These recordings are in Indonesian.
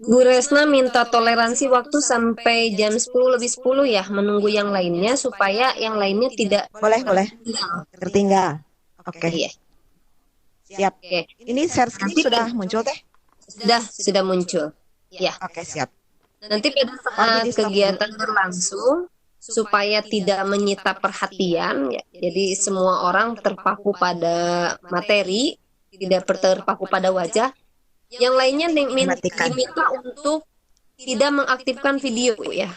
Bu Resna minta toleransi waktu sampai jam 10 lebih 10 ya, menunggu yang lainnya supaya yang lainnya tidak Boleh, boleh. tertinggal. Tertinggal. Oke, Iya, siap. oke. Ini share screen Nanti sudah muncul teh? sudah muncul. Ya, Oke, siap. nanti pada Mohon saat di stop dulu. kegiatan berlangsung supaya tidak menyita perhatian ya. Jadi semua orang terpaku pada materi, tidak terpaku pada wajah. Yang lainnya Dimatikan. diminta untuk tidak mengaktifkan video ya.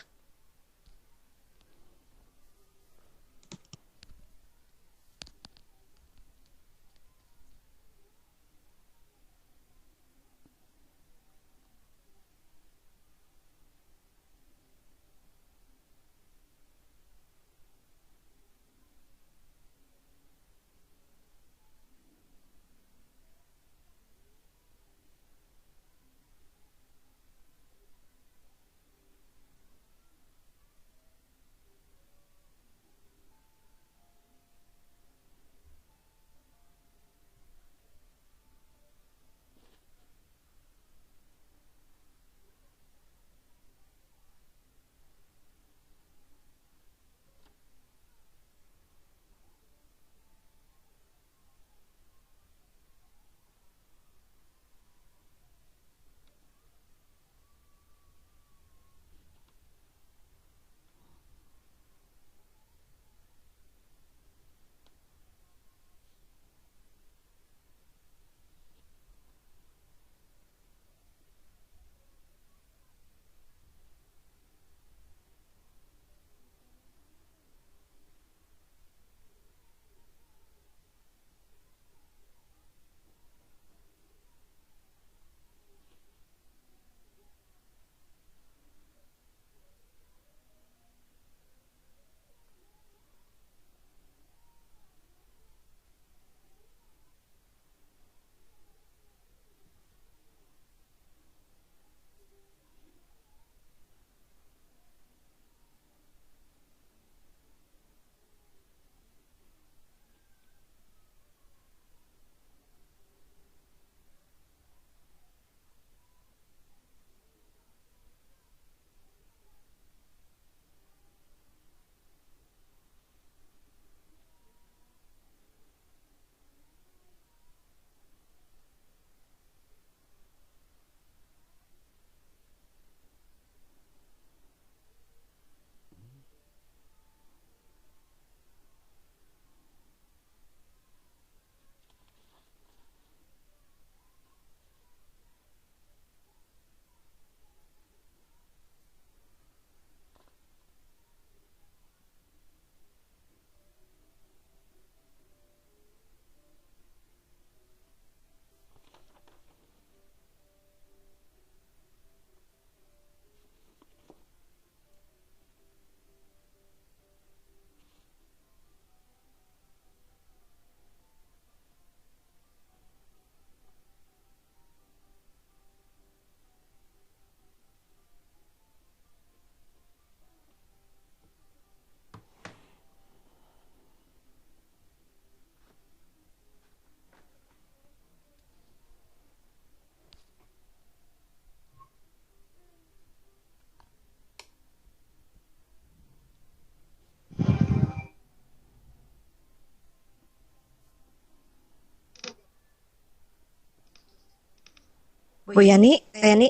Bu Yani, Yani,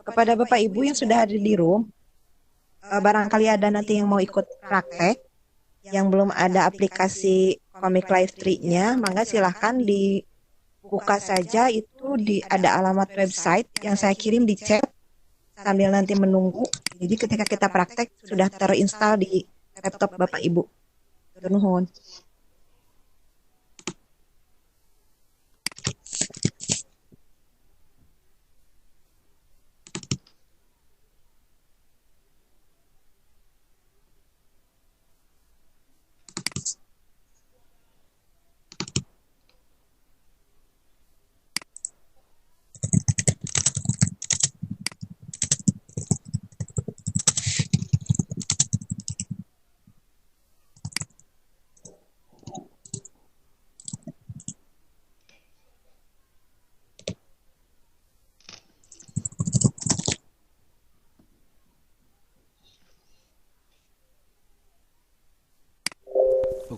kepada Bapak Ibu yang sudah hadir di room, barangkali ada nanti yang mau ikut praktek, yang belum ada aplikasi Komik Live 3-nya, maka silahkan dibuka saja itu ada alamat website yang saya kirim di chat sambil nanti menunggu. Jadi ketika kita praktek sudah terinstall di laptop Bapak Ibu. Nuhun.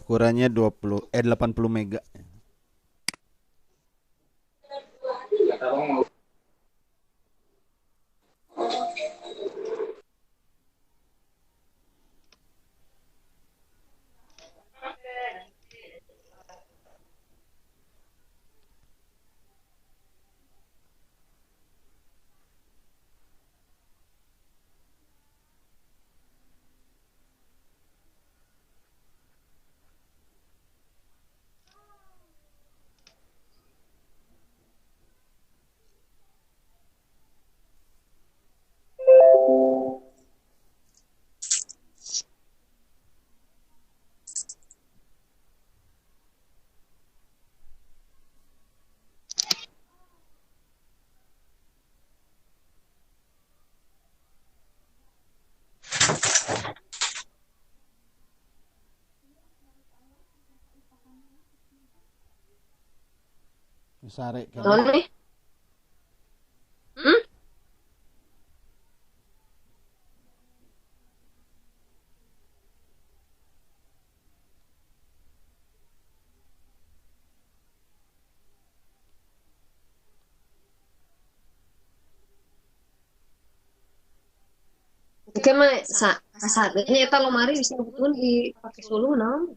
ukurannya 80 mega. Sare kan. Naon nih? Hmm? Oke mah kasadenya eta lomari bisa kebetulan dipakai sulu naon?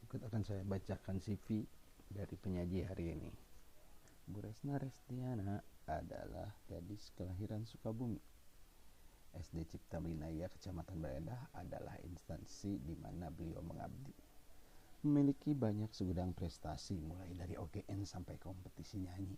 Berikut akan saya bacakan CV dari penyaji hari ini. Bu Resna Restiana adalah gadis kelahiran Sukabumi. SD Cipta Winaya Kecamatan Balendah adalah instansi di mana beliau mengabdi. Memiliki banyak segudang prestasi mulai dari OGN sampai kompetisi nyanyi.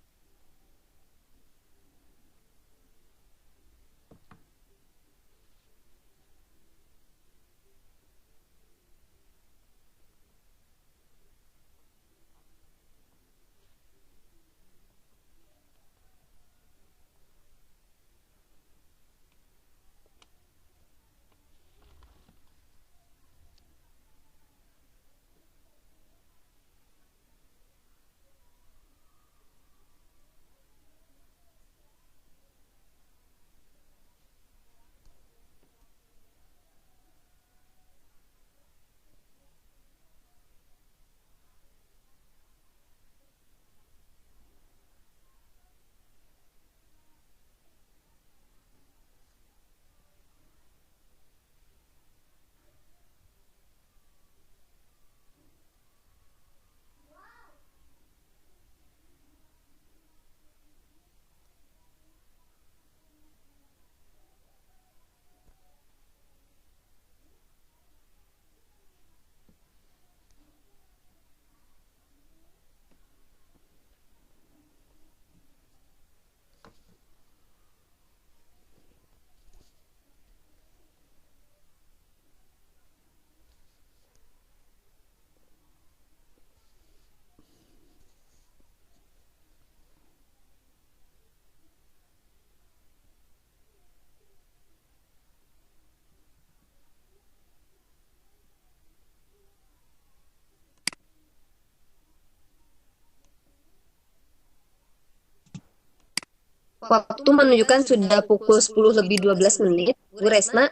Waktu menunjukkan sudah pukul 10 lebih 12 menit. Bu Resna,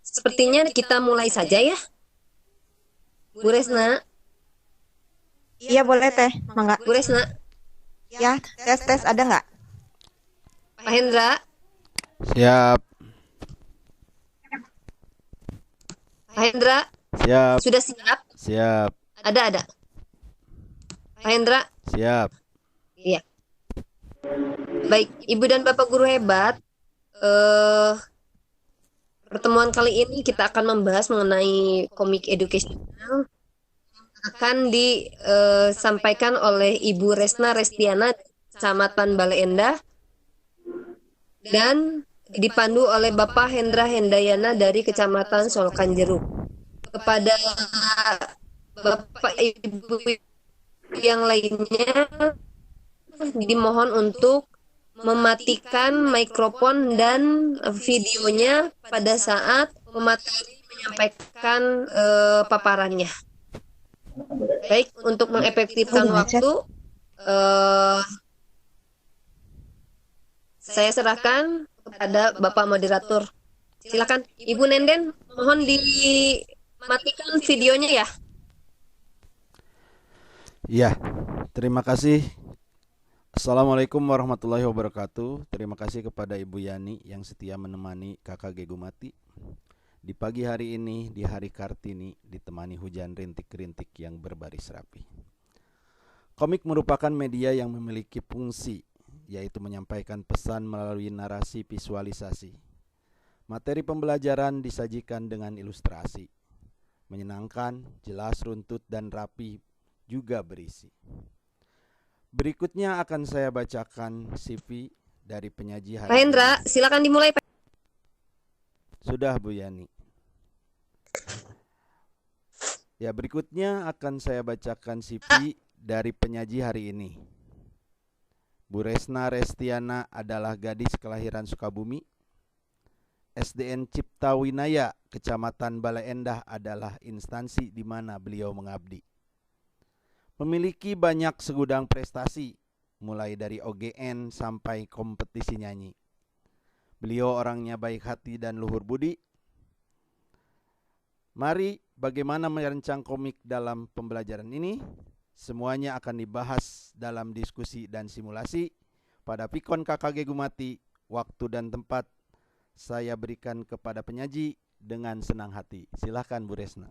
sepertinya kita mulai saja ya. Bu Resna, Iya boleh teh, mangga. Bu Resna, Ya, tes ada nggak? Pak Hendra, Siap, Pak Hendra, siap, sudah siap? siap, Ada. Pak Hendra, siap. iya. Baik, Ibu dan Bapak guru hebat. Eh, Pertemuan kali ini kita akan membahas mengenai komik educational akan disampaikan oleh Ibu Resna Restiana, Kecamatan Bale Endah, dan dipandu oleh Bapak Hendra Hendayana dari Kecamatan Solokan Jeruk. Kepada Bapak Ibu yang lainnya, dimohon untuk mematikan mikrofon dan videonya pada saat pemateri menyampaikan paparannya. Baik, untuk mengefektifkan waktu, saya serahkan kepada Bapak Moderator. Silakan, Ibu Nenden, mohon dimatikan videonya ya. Iya, terima kasih. Assalamualaikum warahmatullahi wabarakatuh. Terima kasih kepada Ibu Yani yang setia menemani Kakak Gegumati. Di pagi hari ini, di hari Kartini, ditemani hujan rintik-rintik yang berbaris rapi. Komik merupakan media yang memiliki fungsi, yaitu menyampaikan pesan melalui narasi visualisasi. Materi pembelajaran disajikan dengan ilustrasi. Menyenangkan, jelas, runtut, dan rapi juga berisi. Berikutnya akan saya bacakan CV dari penyaji hari Pak Hendra, ini. silakan dimulai, Pak. Sudah, Bu Yani. Ya, berikutnya akan saya bacakan CV dari penyaji hari ini. Bu Resna Restiana adalah gadis kelahiran Sukabumi. SDN Cipta Winaya, Kecamatan Bale Endah adalah instansi di mana beliau mengabdi. Memiliki banyak segudang prestasi, mulai dari OGN sampai kompetisi nyanyi. Beliau orangnya baik hati dan luhur budi. Mari, bagaimana merancang komik dalam pembelajaran ini? Semuanya akan dibahas dalam diskusi dan simulasi pada Pikon KKG Gumati. Waktu dan tempat saya berikan kepada penyaji dengan senang hati. Silakan Bu Resna.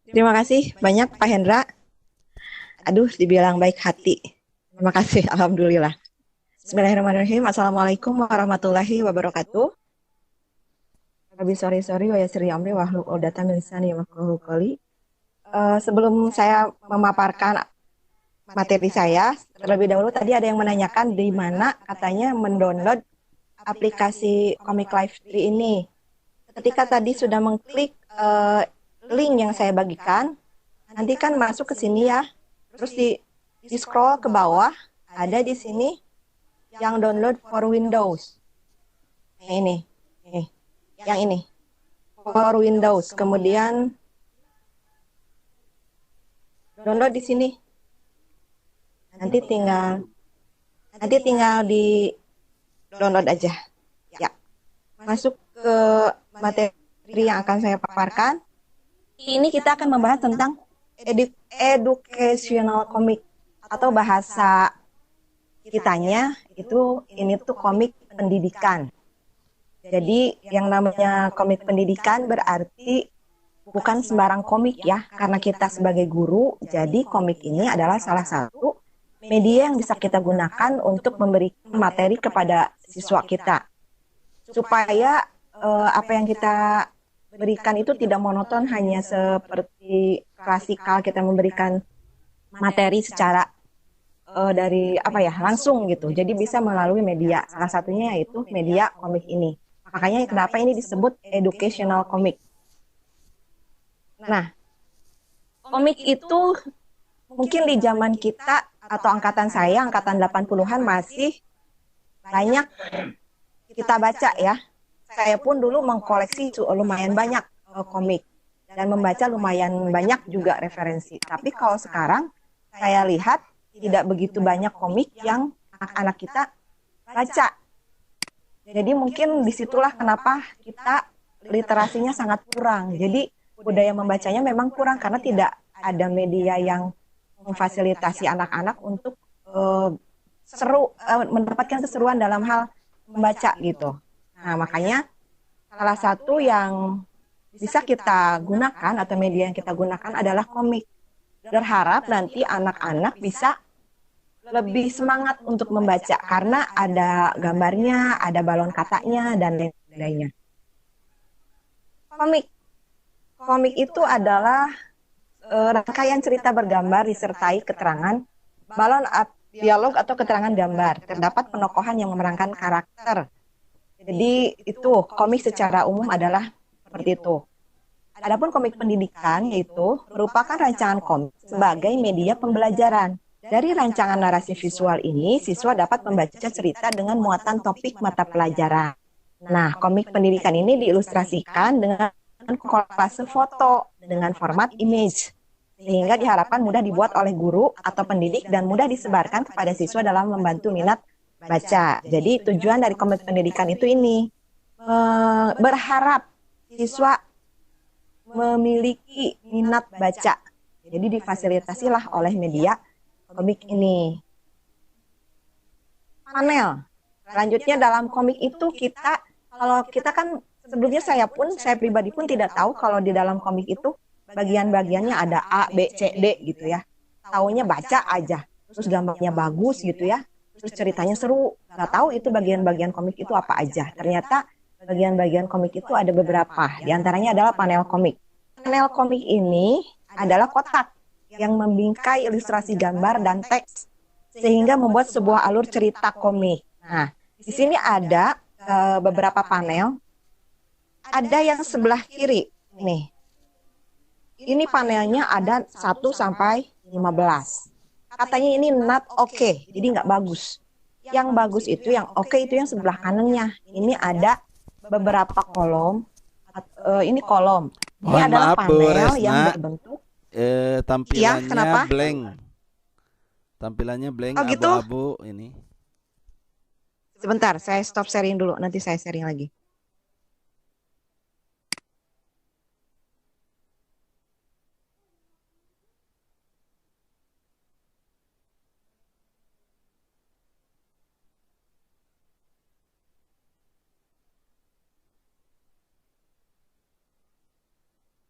Terima kasih banyak Pak Hendra. Aduh, dibilang baik hati. Terima kasih, Alhamdulillah. Bismillahirrahmanirrahim. Assalamualaikum warahmatullahi wabarakatuh. Rabbi sorry wa yassir amri wahlul 'uqdatam min lisani yafqahu qawli. Sebelum saya memaparkan materi saya, terlebih dahulu tadi ada yang menanyakan di mana katanya mendownload aplikasi Comic Live 3 ini. Ketika tadi sudah mengklik link yang saya bagikan, nanti kan masuk ke sini ya. Terus di scroll ke bawah, ada di sini yang download for Windows. Nah, ini. Yang ini. For Windows. Kemudian download di sini. Nanti tinggal di download aja. Ya. Masuk ke materi yang akan saya paparkan. Ini kita akan membahas tentang educational comic atau bahasa kitanya itu ini tuh komik pendidikan. Jadi yang namanya komik pendidikan berarti bukan sembarang komik ya, karena kita sebagai guru, jadi komik ini adalah salah satu media yang bisa kita gunakan untuk memberikan materi kepada siswa kita. Supaya apa yang kita berikan itu tidak monoton hanya seperti klasikal kita memberikan materi secara dari apa ya langsung gitu. Jadi bisa melalui media. Salah satunya yaitu media komik ini. Makanya kenapa ini disebut educational comic. Nah, komik itu mungkin di zaman kita atau angkatan saya, angkatan 80-an masih banyak kita baca ya. Saya pun dulu mengkoleksi lumayan banyak komik dan membaca lumayan banyak juga referensi. Tapi kalau sekarang saya lihat tidak begitu banyak komik yang anak-anak kita baca. Jadi mungkin disitulah kenapa kita literasinya sangat kurang. Jadi budaya membacanya memang kurang karena tidak ada media yang memfasilitasi anak-anak untuk mendapatkan keseruan dalam hal membaca gitu. Nah, makanya salah satu yang bisa kita gunakan atau media yang kita gunakan adalah komik. Berharap nanti anak-anak bisa lebih semangat untuk membaca karena ada gambarnya, ada balon katanya, dan lain-lainnya. Komik itu adalah rangkaian cerita bergambar disertai keterangan balon dialog atau keterangan gambar. Terdapat penokohan yang memerankan karakter. Jadi itu komik secara umum adalah seperti itu. Adapun komik pendidikan yaitu merupakan rancangan komik sebagai media pembelajaran. Dari rancangan narasi visual ini, siswa dapat membaca cerita dengan muatan topik mata pelajaran. Nah, komik pendidikan ini diilustrasikan dengan kolase foto dengan format image, sehingga diharapkan mudah dibuat oleh guru atau pendidik dan mudah disebarkan kepada siswa dalam membantu minat baca. Jadi tujuan dari komik pendidikan itu ini berharap siswa memiliki minat baca. Jadi difasilitasilah oleh media komik ini. Panel. Selanjutnya dalam komik itu kalau kita kan sebelumnya saya pribadi pun tidak tahu kalau di dalam komik itu bagian-bagiannya ada A, B, C, D gitu ya. Taunya baca aja. Terus gambarnya bagus gitu ya. Terus ceritanya seru. Nggak tahu itu bagian-bagian komik itu apa aja. Ternyata bagian-bagian komik itu ada beberapa. Di antaranya adalah panel komik. Panel komik ini adalah kotak yang membingkai ilustrasi gambar dan teks sehingga membuat sebuah alur cerita komik. Nah, di sini ada beberapa panel. Ada yang sebelah kiri. Nih. Ini panelnya ada 1 sampai 15. Katanya ini not okay, jadi nggak bagus. Yang bagus itu, yang oke itu yang sebelah kanannya. Ini ada beberapa kolom. Ini kolom. Ini adalah panel yang berbentuk. Tampilannya blank. Tampilannya blank, oh, gitu? abu-abu ini. Sebentar, saya stop sharing dulu. Nanti saya sharing lagi.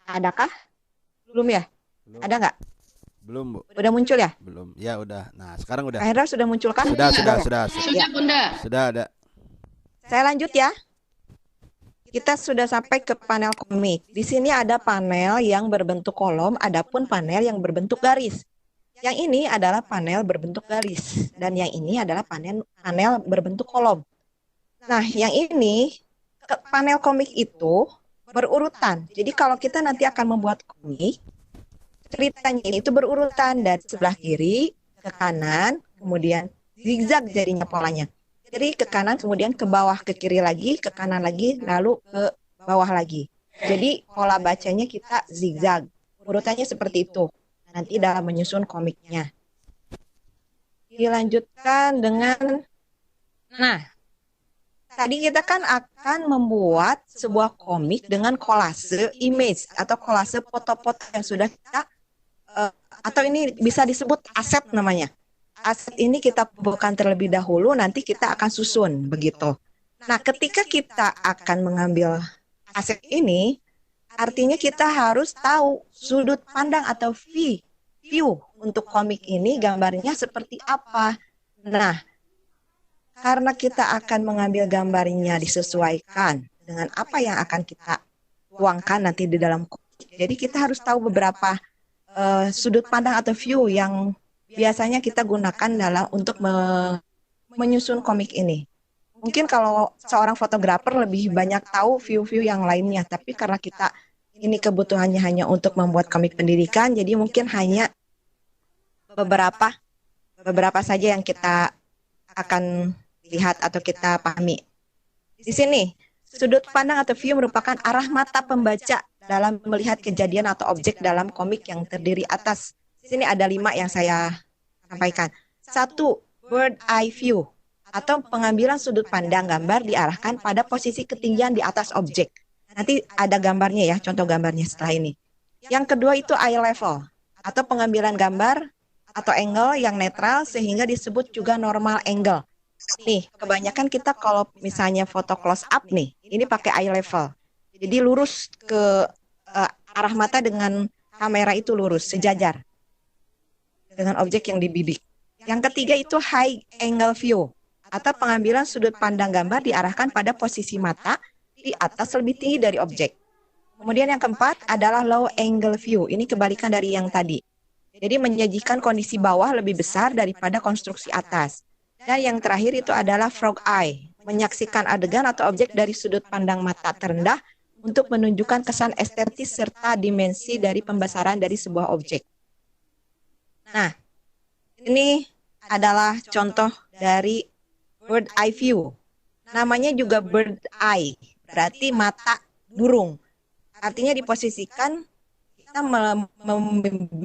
Adakah? Belum ya? Belum. Ada nggak? Belum, Bu. Udah muncul ya? Belum. Ya udah. Nah, sekarang udah. Kak Hendra sudah muncul kan? Sudah, ya? Sudah, Bunda. Sudah ada. Saya lanjut ya. Kita sudah sampai ke panel komik. Di sini ada panel yang berbentuk kolom, adapun panel yang berbentuk garis. Yang ini adalah panel berbentuk garis dan yang ini adalah panel berbentuk kolom. Nah, yang ini panel komik itu berurutan. Jadi kalau kita nanti akan membuat komik, ceritanya ini itu berurutan dari sebelah kiri ke kanan, kemudian zigzag jadinya polanya. Jadi ke kanan, kemudian ke bawah, ke kiri lagi, ke kanan lagi, lalu ke bawah lagi. Jadi pola bacanya kita zigzag. Urutannya seperti itu. Nanti dalam menyusun komiknya. Dilanjutkan dengan, nah, tadi kita kan akan membuat sebuah komik dengan kolase image atau kolase foto-foto yang sudah kita, atau ini bisa disebut aset namanya. Aset ini kita kumpulkan terlebih dahulu, nanti kita akan susun, begitu. Nah, ketika kita akan mengambil aset ini, artinya kita harus tahu sudut pandang atau view untuk komik ini gambarnya seperti apa. Nah, karena kita akan mengambil gambarnya disesuaikan dengan apa yang akan kita tuangkan nanti di dalam komik. Jadi kita harus tahu beberapa sudut pandang atau view yang biasanya kita gunakan untuk menyusun komik ini. Mungkin kalau seorang fotografer lebih banyak tahu view-view yang lainnya, tapi karena kita ini kebutuhannya hanya untuk membuat komik pendidikan, jadi mungkin hanya beberapa saja yang kita akan lihat atau kita pahami. Di sini, sudut pandang atau view merupakan arah mata pembaca dalam melihat kejadian atau objek dalam komik yang terdiri atas. Di sini ada 5 yang saya sampaikan. 1, bird eye view atau pengambilan sudut pandang gambar diarahkan pada posisi ketinggian di atas objek. Nanti ada gambarnya ya, contoh gambarnya setelah ini. Yang kedua itu eye level atau pengambilan gambar atau angle yang netral sehingga disebut juga normal angle. Nih, kebanyakan kita kalau misalnya foto close up nih, ini pakai eye level. Jadi lurus ke arah mata dengan kamera itu lurus, sejajar dengan objek yang dibidik. Yang ketiga itu high angle view atau pengambilan sudut pandang gambar diarahkan pada posisi mata di atas lebih tinggi dari objek. Kemudian yang keempat adalah low angle view. Ini kebalikan dari yang tadi. Jadi menyajikan kondisi bawah lebih besar daripada konstruksi atas. Dan yang terakhir itu adalah frog eye, menyaksikan adegan atau objek dari sudut pandang mata terendah untuk menunjukkan kesan estetis serta dimensi dari pembesaran dari sebuah objek. Nah, ini adalah contoh dari bird eye view. Namanya juga bird eye, berarti mata burung. Artinya diposisikan kita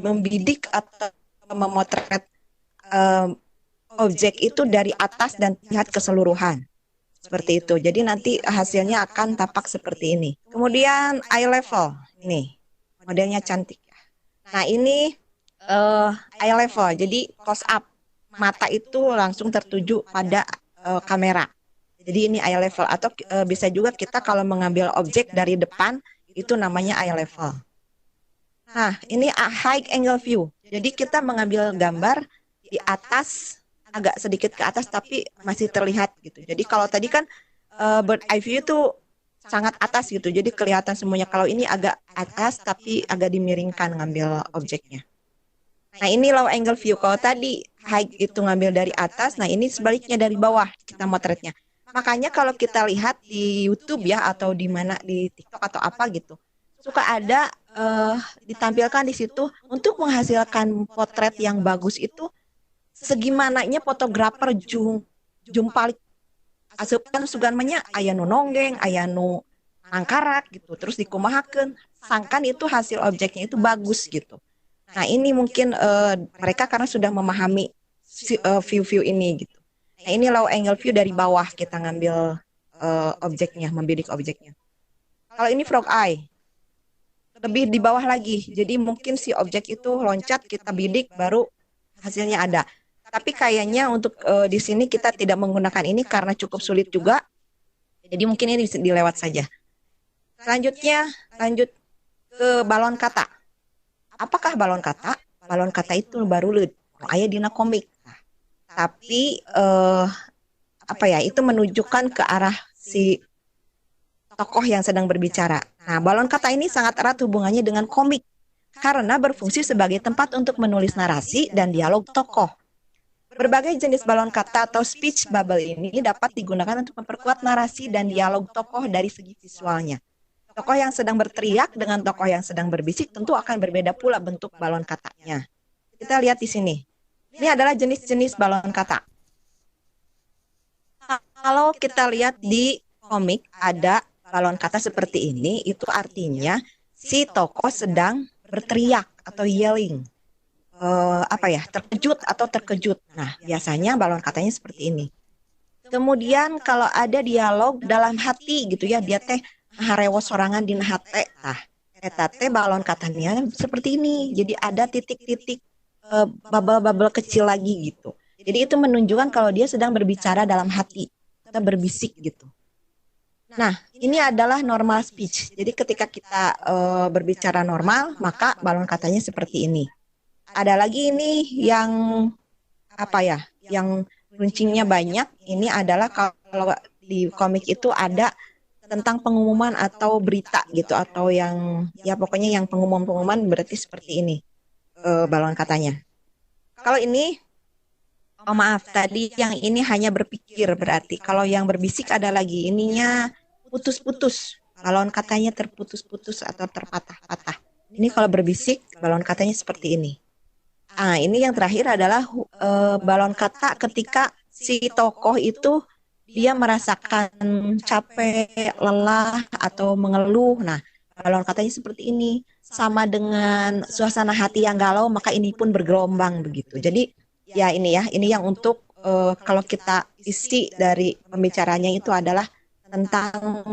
membidik atau memotret objek itu dari atas dan lihat keseluruhan. Seperti itu. Jadi nanti hasilnya akan tampak seperti ini. Kemudian eye level. Ini modelnya cantik. Nah ini eye level. Jadi close up. Mata itu langsung tertuju pada kamera. Jadi ini eye level. Atau bisa juga kita kalau mengambil objek dari depan, itu namanya eye level. Nah, ini high angle view. Jadi kita mengambil gambar di atas, agak sedikit ke atas tapi masih terlihat gitu. Jadi kalau tadi kan bird eye view itu sangat atas gitu. Jadi kelihatan semuanya. Kalau ini agak atas tapi agak dimiringkan ngambil objeknya. Nah, ini low angle view. Kalau tadi high itu ngambil dari atas, nah ini sebaliknya dari bawah kita motretnya. Makanya kalau kita lihat di YouTube ya atau di mana di TikTok atau apa gitu, suka ada ditampilkan di situ untuk menghasilkan potret yang bagus itu segimananya fotografer jumpalik asupkan suganmanya aya nu nonggeng, aya nu angkarak gitu, terus dikumahakeun sangkan itu hasil objeknya itu bagus gitu. Nah ini mungkin mereka karena sudah memahami view-view ini gitu. Nah ini low angle view dari bawah kita ngambil objeknya, membidik objeknya. Kalau ini frog eye, lebih di bawah lagi. Jadi mungkin si objek itu loncat, kita bidik, baru hasilnya ada. Tapi kayaknya untuk di sini kita tidak menggunakan ini karena cukup sulit juga. Jadi mungkin ini dilewat saja. Selanjutnya, lanjut ke balon kata. apakah balon kata? Balon kata itu baru leud aya dina komik. Nah, tapi apa ya? Itu menunjukkan ke arah si tokoh yang sedang berbicara. Nah, balon kata ini sangat erat hubungannya dengan komik karena berfungsi sebagai tempat untuk menulis narasi dan dialog tokoh. Berbagai jenis balon kata atau speech bubble ini dapat digunakan untuk memperkuat narasi dan dialog tokoh dari segi visualnya. Tokoh yang sedang berteriak dengan tokoh yang sedang berbisik tentu akan berbeda pula bentuk balon katanya. Kita lihat di sini. Ini adalah jenis-jenis balon kata. Kalau kita lihat di komik ada balon kata seperti ini, itu artinya si tokoh sedang berteriak atau yelling. Terkejut atau terkejut. Nah, biasanya balon katanya seperti ini. Kemudian kalau ada dialog dalam hati gitu ya, dia teh harewos sorangan dina hate. Nah, eta teh balon katanya seperti ini. Jadi ada titik-titik bubble-bubble kecil lagi gitu. Jadi itu menunjukkan kalau dia sedang berbicara dalam hati atau berbisik gitu. Nah, ini adalah normal speech. Jadi ketika kita berbicara normal, maka balon katanya seperti ini. Ada lagi ini yang yang runcingnya banyak. Ini adalah kalau di komik itu ada tentang pengumuman atau berita gitu, atau yang ya pokoknya yang pengumuman berarti seperti ini balon katanya. Kalau ini, oh maaf, tadi yang ini hanya berpikir berarti. Kalau yang berbisik ada lagi, ininya putus-putus. Balon katanya terputus-putus atau terpatah-patah. Ini kalau berbisik, balon katanya seperti ini. Ini yang terakhir adalah balon kata ketika si tokoh itu dia merasakan capek, lelah, atau mengeluh. Nah, balon katanya seperti ini. Sama dengan suasana hati yang galau, maka ini pun bergelombang begitu. Jadi, ya ini yang untuk kalau kita isi dari pembicaranya itu adalah tentang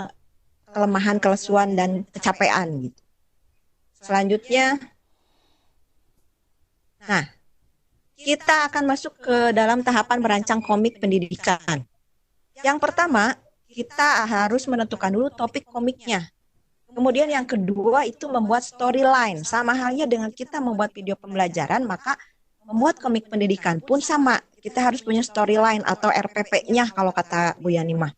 kelemahan, kelesuan, dan kecapean gitu. Selanjutnya, nah, kita akan masuk ke dalam tahapan merancang komik pendidikan. Yang pertama, kita harus menentukan dulu topik komiknya. Kemudian yang kedua itu membuat storyline. Sama halnya dengan kita membuat video pembelajaran, maka membuat komik pendidikan pun sama. Kita harus punya storyline atau RPP-nya kalau kata Bu Yani mah.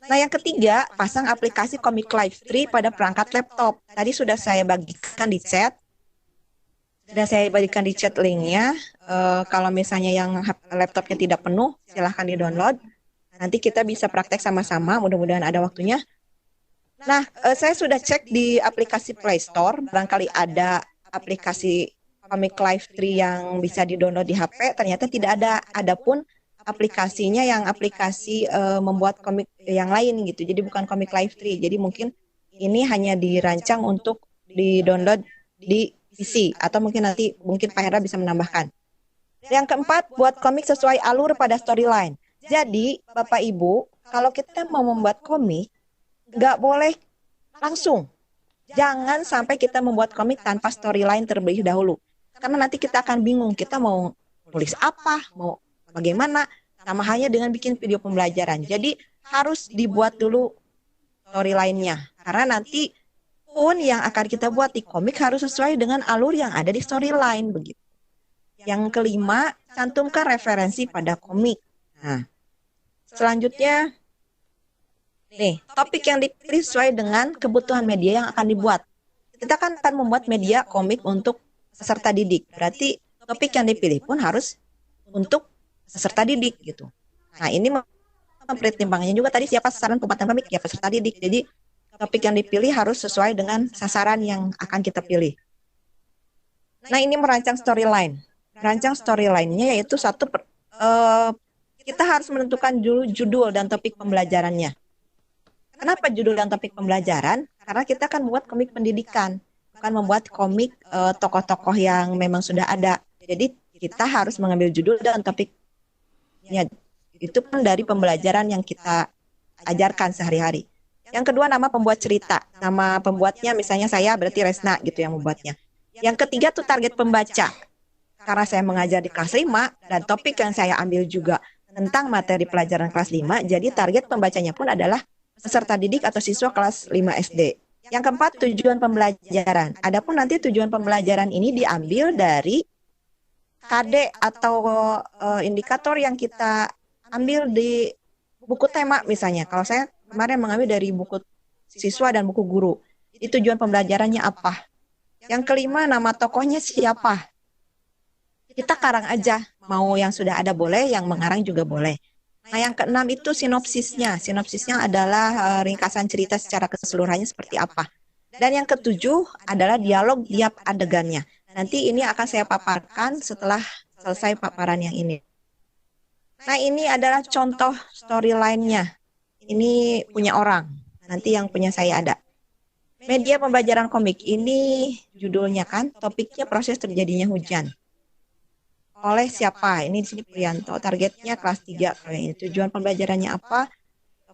Nah, yang ketiga, pasang aplikasi Comic Live 3 pada perangkat laptop. Tadi sudah saya bagikan di chat. Linknya. Kalau misalnya yang laptopnya tidak penuh, silahkan di-download. Nanti kita bisa praktek sama-sama, mudah-mudahan ada waktunya. Nah, saya sudah cek di aplikasi Play Store, barangkali ada aplikasi Comic Live 3 yang bisa di-download di HP, ternyata tidak ada. Adapun aplikasinya yang aplikasi membuat komik yang lain gitu, jadi bukan Comic Live 3. Jadi mungkin ini hanya dirancang untuk di-download di PC, atau mungkin Pak Hera bisa menambahkan. Yang keempat, buat komik sesuai alur pada storyline. Jadi, Bapak Ibu, kalau kita mau membuat komik, nggak boleh langsung. Jangan sampai kita membuat komik tanpa storyline terlebih dahulu. Karena nanti kita akan bingung, kita mau tulis apa, mau bagaimana, sama halnya dengan bikin video pembelajaran. Jadi, harus dibuat dulu storyline-nya. Karena nanti pun yang akan kita buat di komik harus sesuai dengan alur yang ada di storyline begitu. Yang kelima, cantumkan referensi pada komik. Nah, selanjutnya, nih, topik yang dipilih sesuai dengan kebutuhan media yang akan dibuat. Kita kan akan membuat media komik untuk peserta didik. Berarti topik yang dipilih pun harus untuk peserta didik gitu. Nah, ini mempertimbangkannya juga tadi siapa sasaran pembuatan komik, ya peserta didik. Jadi topik yang dipilih harus sesuai dengan sasaran yang akan kita pilih. Nah, ini merancang storyline. Merancang storyline-nya yaitu kita harus menentukan judul dan topik pembelajarannya. Kenapa judul dan topik pembelajaran? Karena kita akan membuat komik pendidikan, bukan membuat komik tokoh-tokoh yang memang sudah ada. Jadi kita harus mengambil judul dan topiknya. Itu pun dari pembelajaran yang kita ajarkan sehari-hari. Yang kedua, nama pembuat cerita. Nama pembuatnya misalnya saya, berarti Resna gitu yang membuatnya. Yang ketiga tuh target pembaca. Karena saya mengajar di kelas 5 dan topik yang saya ambil juga tentang materi pelajaran kelas 5, jadi target pembacanya pun adalah peserta didik atau siswa kelas 5 SD. Yang keempat, tujuan pembelajaran. Adapun nanti tujuan pembelajaran ini diambil dari KD atau indikator yang kita ambil di buku tema misalnya. Kalau saya kemarin mengambil dari buku siswa dan buku guru. Di tujuan pembelajarannya apa? Yang kelima, nama tokohnya siapa? Kita karang aja. Mau yang sudah ada boleh, yang mengarang juga boleh. Nah, yang keenam itu sinopsisnya. Sinopsisnya adalah ringkasan cerita secara keseluruhannya seperti apa. Dan yang ketujuh adalah dialog tiap adegannya. Nanti ini akan saya paparkan setelah selesai paparan yang ini. Nah, ini adalah contoh storyline-nya. Ini punya orang. Nanti yang punya saya ada. Media pembelajaran komik ini judulnya kan, topiknya proses terjadinya hujan. Oleh siapa? Ini di sini Prianto. Targetnya kelas 3. Kalau yang ini tujuan pembelajarannya apa?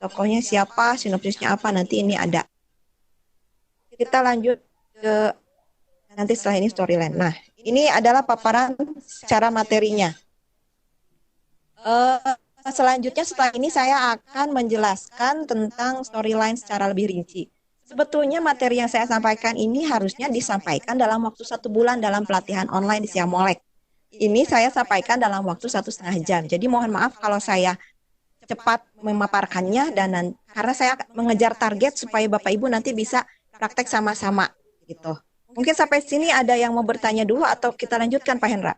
Tokohnya siapa? Sinopsisnya apa? Nanti ini ada. Kita lanjut ke nanti setelah ini storyline. Nah, ini adalah paparan secara materinya. Selanjutnya setelah ini saya akan menjelaskan tentang storyline secara lebih rinci. Sebetulnya materi yang saya sampaikan ini harusnya disampaikan dalam waktu 1 bulan dalam pelatihan online di Siamolek. Ini saya sampaikan dalam waktu 1,5 jam. Jadi mohon maaf kalau saya cepat memaparkannya dan karena saya mengejar target supaya Bapak Ibu nanti bisa praktek sama-sama gitu. Mungkin sampai sini ada yang mau bertanya dulu atau kita lanjutkan Pak Hendra?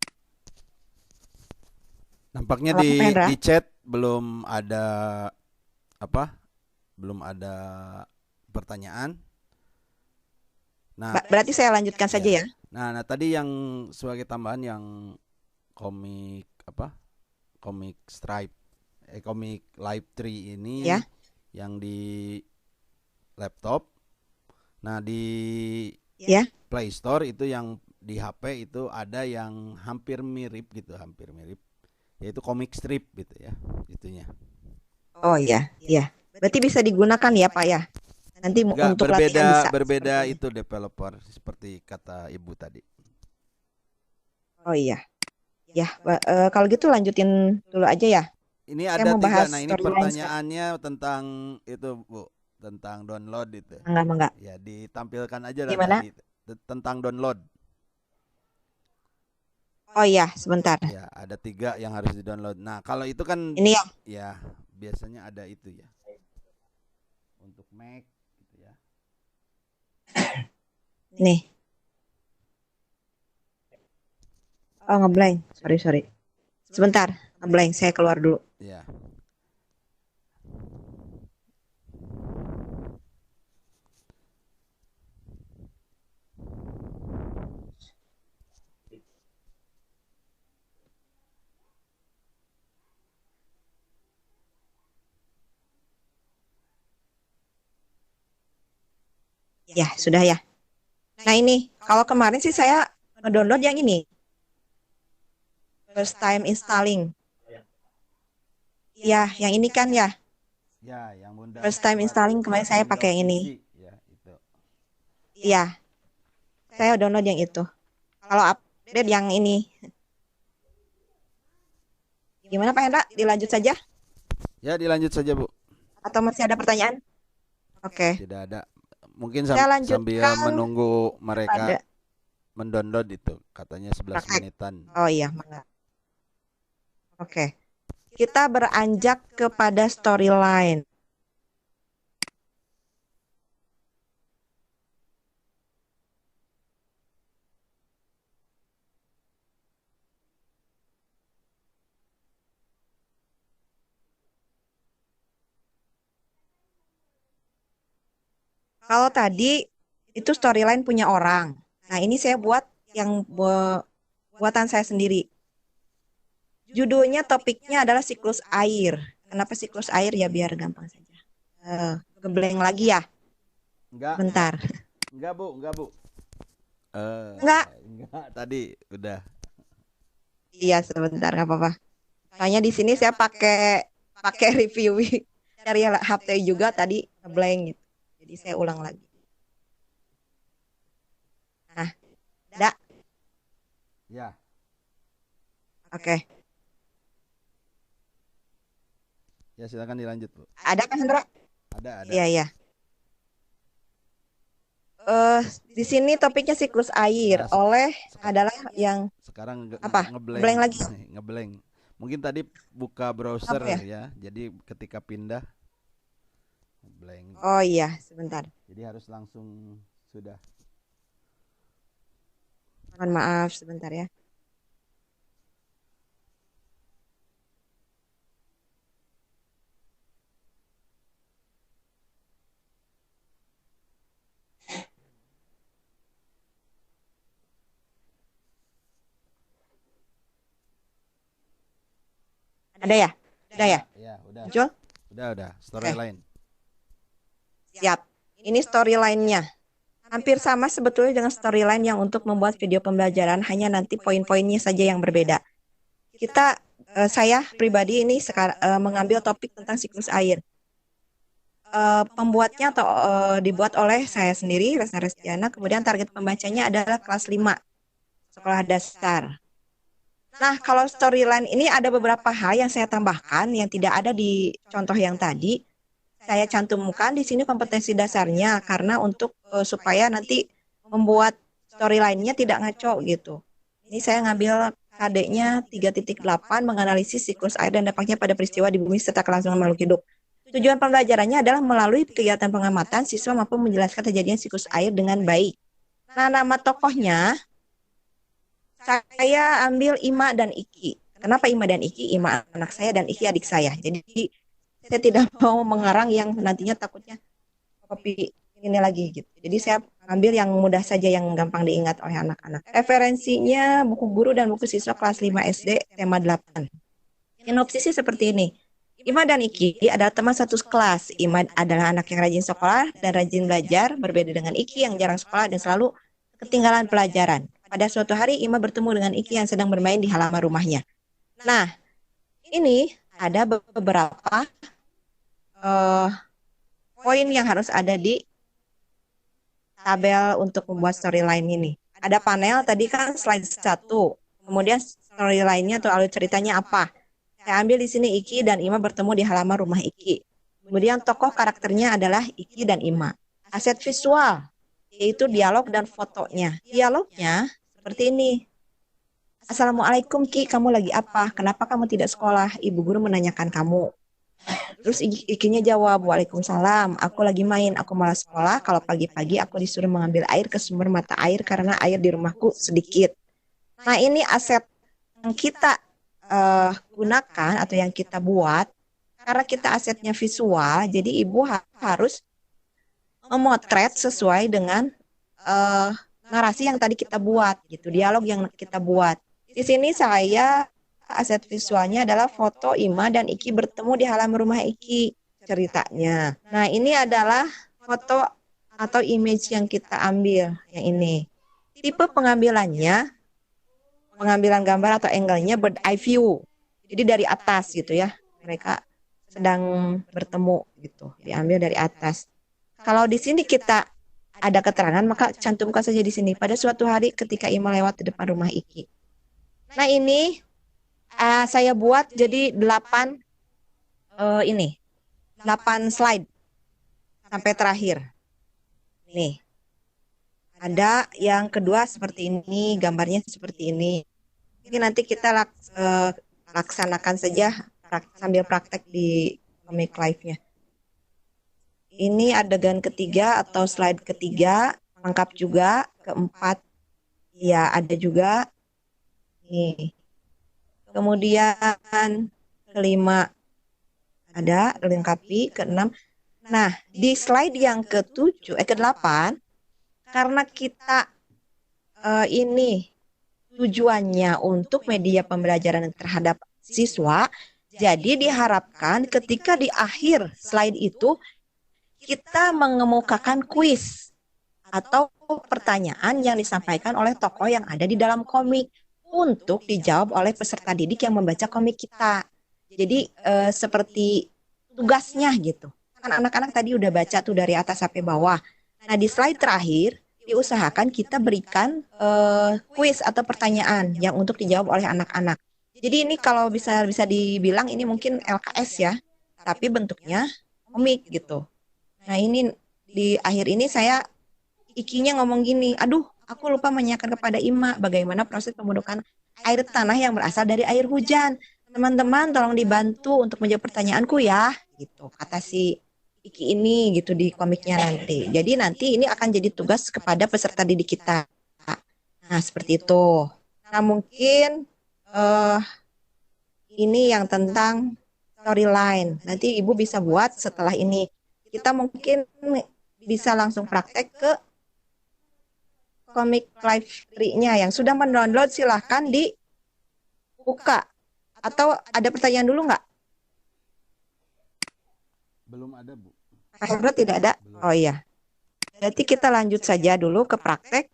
Nampaknya Halo, Pak Hendra. di chat belum ada apa? Belum ada pertanyaan. Nah, Berarti saya lanjutkan saja ya. Nah, tadi yang sebagai tambahan yang komik komik stripe komik live tree ini Ya. yang di laptop. Nah, di Ya. Play Store itu yang di HP itu ada yang hampir mirip yaitu komik strip gitu ya, itunya. Oh iya, iya. Berarti bisa digunakan ya Pak ya. Nanti untuk latihan bisa. Berbeda itu developer seperti kata Ibu tadi. Oh iya. Ya, kalau gitu lanjutin dulu aja ya. Ini Saya ada mau 3. bahas Nah, ini storyline pertanyaannya tentang itu, Bu, tentang download itu. Enggak. Ya, ditampilkan aja lah Gimana? tadi tentang download. Oh iya, sebentar. Ya, ada 3 yang harus di-download. Nah, kalau itu kan Ini ya. ya biasanya ada itu ya. Untuk Mac gitu ya. Nih. Oh, ngeblank. Sorry. Sebentar, ngeblank. Saya keluar dulu. Ya. Ya, sudah ya. Nah ini, kalau kemarin sih saya ngedownload yang ini. First time installing. Ya, yang ini kan ya. Ya, yang Bunda. First time installing kemarin saya pakai yang ini. Ya, itu. Iya. Saya download yang itu. Kalau update yang ini. Gimana Pak Hendra? Dilanjut saja? Ya, dilanjut saja, Bu. Atau masih ada pertanyaan? Oke. Tidak ada. Mungkin Saya sambil lanjutkan menunggu mereka pada mendownload itu. Katanya 11 praktek. menitan. Oh iya, Oke. Kita beranjak kepada storyline. Kalau tadi itu storyline punya orang. Nah, ini saya buat yang buatan saya sendiri. Judulnya, topiknya adalah siklus air. Kenapa siklus air? Ya biar gampang saja. Ngeblank lagi ya? Bentar. Enggak, Bu. Enggak. Enggak, tadi udah. Iya, sebentar, nggak apa-apa. Soalnya di sini saya pakai review dari HP juga tadi ngeblank gitu. Jadi saya ulang lagi. Nah, ada. Ya. Oke. Ya, silakan dilanjut, Bu. Ada Pak Hendra? Ada. Iya. eh di sini topiknya siklus air Nah, oleh seka- adalah yang sekarang apa? ngeblank, Blank lagi. ngeblank. Mungkin tadi buka browser Apa ya? ya, jadi ketika pindah blank. Oh iya, sebentar. Jadi harus langsung sudah. Mohon maaf sebentar ya. Ada ya? Udah ya? Ya, udah. Muncul? Udah. Storyline. Siap. Ini storyline-nya. Hampir sama sebetulnya dengan storyline yang untuk membuat video pembelajaran, hanya nanti poin-poinnya saja yang berbeda. Saya pribadi ini sekarang mengambil topik tentang siklus air. Pembuatnya atau dibuat oleh saya sendiri, Resna Restiana. Kemudian target pembacanya adalah kelas 5 sekolah dasar. Nah, kalau storyline ini ada beberapa hal yang saya tambahkan yang tidak ada di contoh yang tadi. Saya cantumkan di sini kompetensi dasarnya karena untuk supaya nanti membuat storyline-nya tidak ngaco gitu. Ini saya ngambil KD-nya 3.8 menganalisis siklus air dan dampaknya pada peristiwa di bumi serta kelangsungan makhluk hidup. Tujuan pembelajarannya adalah melalui kegiatan pengamatan siswa mampu menjelaskan kejadian siklus air dengan baik. Nah, nama tokohnya saya ambil Ima dan Iki. Kenapa Ima dan Iki? Ima anak saya dan Iki adik saya. Jadi saya tidak mau mengarang yang nantinya takutnya copy ini lagi gitu. Jadi saya ambil yang mudah saja yang gampang diingat oleh anak-anak. Referensinya buku guru dan buku siswa kelas 5 SD tema 8. Sinopsisnya seperti ini. Ima dan Iki adalah teman satu kelas. Ima adalah anak yang rajin sekolah dan rajin belajar, berbeda dengan Iki yang jarang sekolah dan selalu ketinggalan pelajaran. Pada suatu hari, Ima bertemu dengan Iki yang sedang bermain di halaman rumahnya. Nah, ini ada beberapa poin yang harus ada di tabel untuk membuat storyline ini. Ada panel, tadi kan slide 1. Kemudian storyline-nya atau alur ceritanya apa? Saya ambil di sini Iki dan Ima bertemu di halaman rumah Iki. Kemudian tokoh karakternya adalah Iki dan Ima. Aset visual, yaitu dialog dan fotonya. Dialognya seperti ini. Assalamualaikum Ki, kamu lagi apa? Kenapa kamu tidak sekolah? Ibu guru menanyakan kamu. Terus Ikinya jawab, Waalaikumsalam, aku lagi main, aku malas sekolah. Kalau pagi-pagi aku disuruh mengambil air ke sumber mata air karena air di rumahku sedikit. Nah, ini aset yang kita gunakan atau yang kita buat karena kita asetnya visual, jadi ibu harus memotret sesuai dengan narasi yang tadi kita buat gitu, dialog yang kita buat. Di sini saya aset visualnya adalah foto Ima dan Iki bertemu di halaman rumah Iki ceritanya. Nah, ini adalah foto atau image yang kita ambil yang ini. Tipe pengambilan gambar atau angle-nya bird eye view. Jadi dari atas gitu ya. Mereka sedang bertemu gitu. Diambil dari atas. Kalau di sini kita ada keterangan, maka cantumkan saja di sini. Pada suatu hari ketika Ima lewat di depan rumah Iki. Nah, ini saya buat jadi 8 slide sampai terakhir. Nih. Ada yang kedua seperti ini, gambarnya seperti ini. Ini nanti kita laksanakan saja sambil praktek di Comic Live-nya. Ini adegan ketiga atau slide ketiga, lengkap juga. Keempat, ya ada juga. Nih. Kemudian kelima ada, lengkapi. Keenam. Nah, di slide yang ke-8, karena kita ini tujuannya untuk media pembelajaran terhadap siswa, jadi diharapkan ketika di akhir slide itu kita mengemukakan kuis atau pertanyaan yang disampaikan oleh tokoh yang ada di dalam komik untuk dijawab oleh peserta didik yang membaca komik kita. Jadi seperti tugasnya gitu. Kan anak-anak tadi udah baca tuh dari atas sampai bawah. Nah, di slide terakhir diusahakan kita berikan kuis atau pertanyaan yang untuk dijawab oleh anak-anak. Jadi ini kalau bisa dibilang ini mungkin LKS ya, tapi bentuknya komik gitu. Nah, ini di akhir ini saya Ikinya ngomong gini, aduh, aku lupa menanyakan kepada Ima bagaimana proses pembentukan air tanah yang berasal dari air hujan. Teman-teman, tolong dibantu untuk menjawab pertanyaanku ya, gitu kata si Iki ini gitu di komiknya nanti. Jadi nanti ini akan jadi tugas kepada peserta didik kita. Nah, seperti itu. Nah, mungkin eh ini yang tentang storyline. Nanti Ibu bisa buat setelah ini. Kita mungkin bisa langsung praktek ke komik live free-nya. Yang sudah mendownload silahkan dibuka. Atau ada pertanyaan dulu nggak? Belum ada, Bu. Pak Hendro tidak ada? Belum. Oh iya. Berarti kita lanjut saja dulu ke praktek.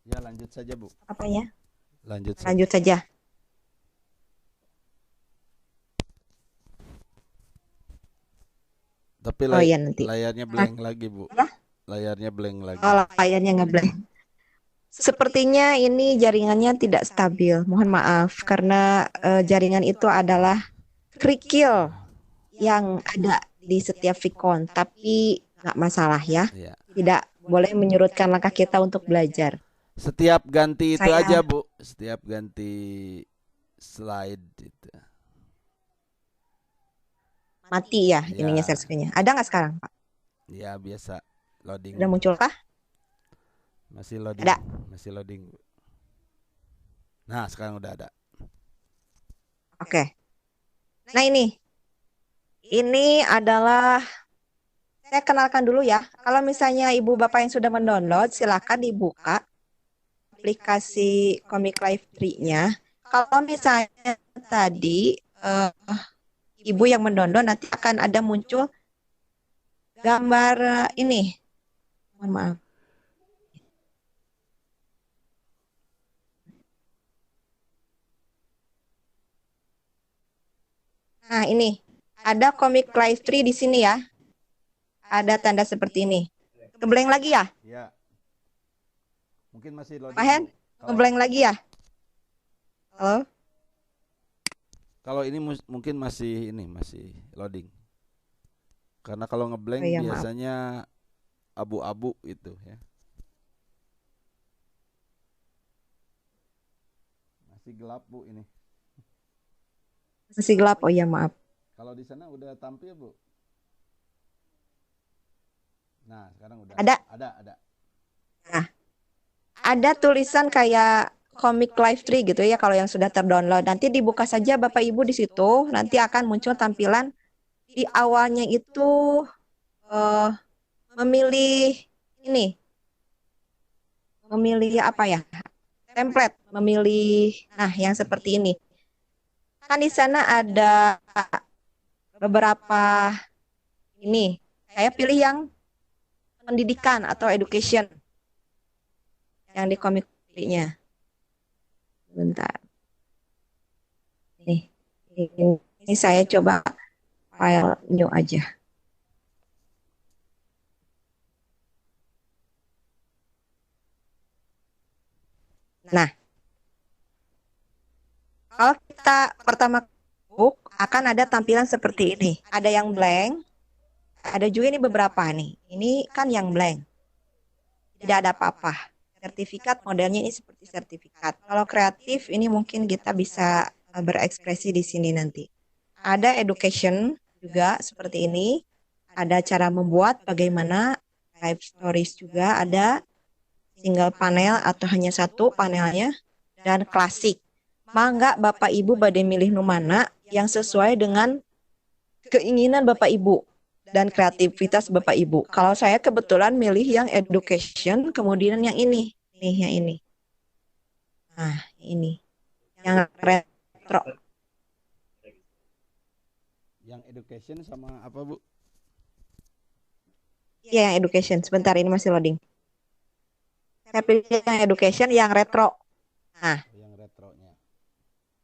Ya, lanjut saja, Bu. Apanya? Lanjut saja. Lanjut saja. Tapi Oh iya nanti. layarnya blank lagi, Bu. Ya? Layarnya blank lagi. Oh, layarnya ngeblank. Sepertinya ini jaringannya tidak stabil. Mohon maaf karena jaringan itu adalah kerikil yang ada di setiap Vicon. Tapi nggak masalah ya. Iya. Tidak boleh menyurutkan langkah kita untuk belajar. Setiap ganti itu Saya- aja, Bu. Setiap ganti slide itu. Mati ya Ya. ininya share screen-nya. Ada nggak sekarang, Pak? Ya, biasa loading. Sudah muncul kah? Masih loading. Ada. Masih loading, Bu. Nah, sekarang udah ada. Oke. Nah ini adalah saya kenalkan dulu ya. Kalau misalnya ibu bapak yang sudah mendownload, silakan dibuka aplikasi Comic Live 3-nya. Kalau misalnya tadi ibu yang mendownload nanti akan ada muncul gambar ini. Mohon maaf. Nah, ini ada Comic Live 3 di sini ya. Ada tanda seperti ini. Ngeblank lagi ya? Ya. Mungkin masih loading. Pak Hen, Bu. Kalau- ngeblank lagi ya? Halo? Kalau ini mungkin masih loading. Karena kalau ngeblank Oh iya, maaf. biasanya abu-abu itu ya. Masih gelap, Bu, ini. Masih gelap. Oh iya, maaf. Kalau di sana udah tampil, Bu? Nah, sekarang udah. Ada. Ada. Ada tulisan kayak Comic Live 3 gitu ya kalau yang sudah terdownload. Nanti dibuka saja Bapak Ibu di situ, nanti akan muncul tampilan di awalnya itu memilih ini. Memilih apa ya? Template, memilih yang seperti ini. Kan di sana ada beberapa ini. Saya pilih yang pendidikan atau education. Yang di komiknya. Bentar. Ini saya coba file new aja. Nah, kalau kita pertama book akan ada tampilan seperti ini. Ada yang blank, ada juga ini beberapa nih. Ini kan yang blank. Tidak ada apa-apa. Sertifikat modelnya ini seperti sertifikat. Kalau kreatif ini mungkin kita bisa berekspresi di sini nanti. Ada education juga seperti ini. Ada cara membuat bagaimana live stories juga ada single panel atau hanya satu panelnya dan klasik. Mangga Bapak Ibu badai milih nu mana yang sesuai dengan keinginan Bapak Ibu dan kreativitas Bapak Ibu. Kalau saya kebetulan milih yang education, kemudian yang ini. Nih, yang ini. Nah, ini. Yang retro. Yang education sama apa, Bu? Iya, yang education. Sebentar, ini masih loading. Saya pilih yang education, yang retro. Nah, Yang retronya.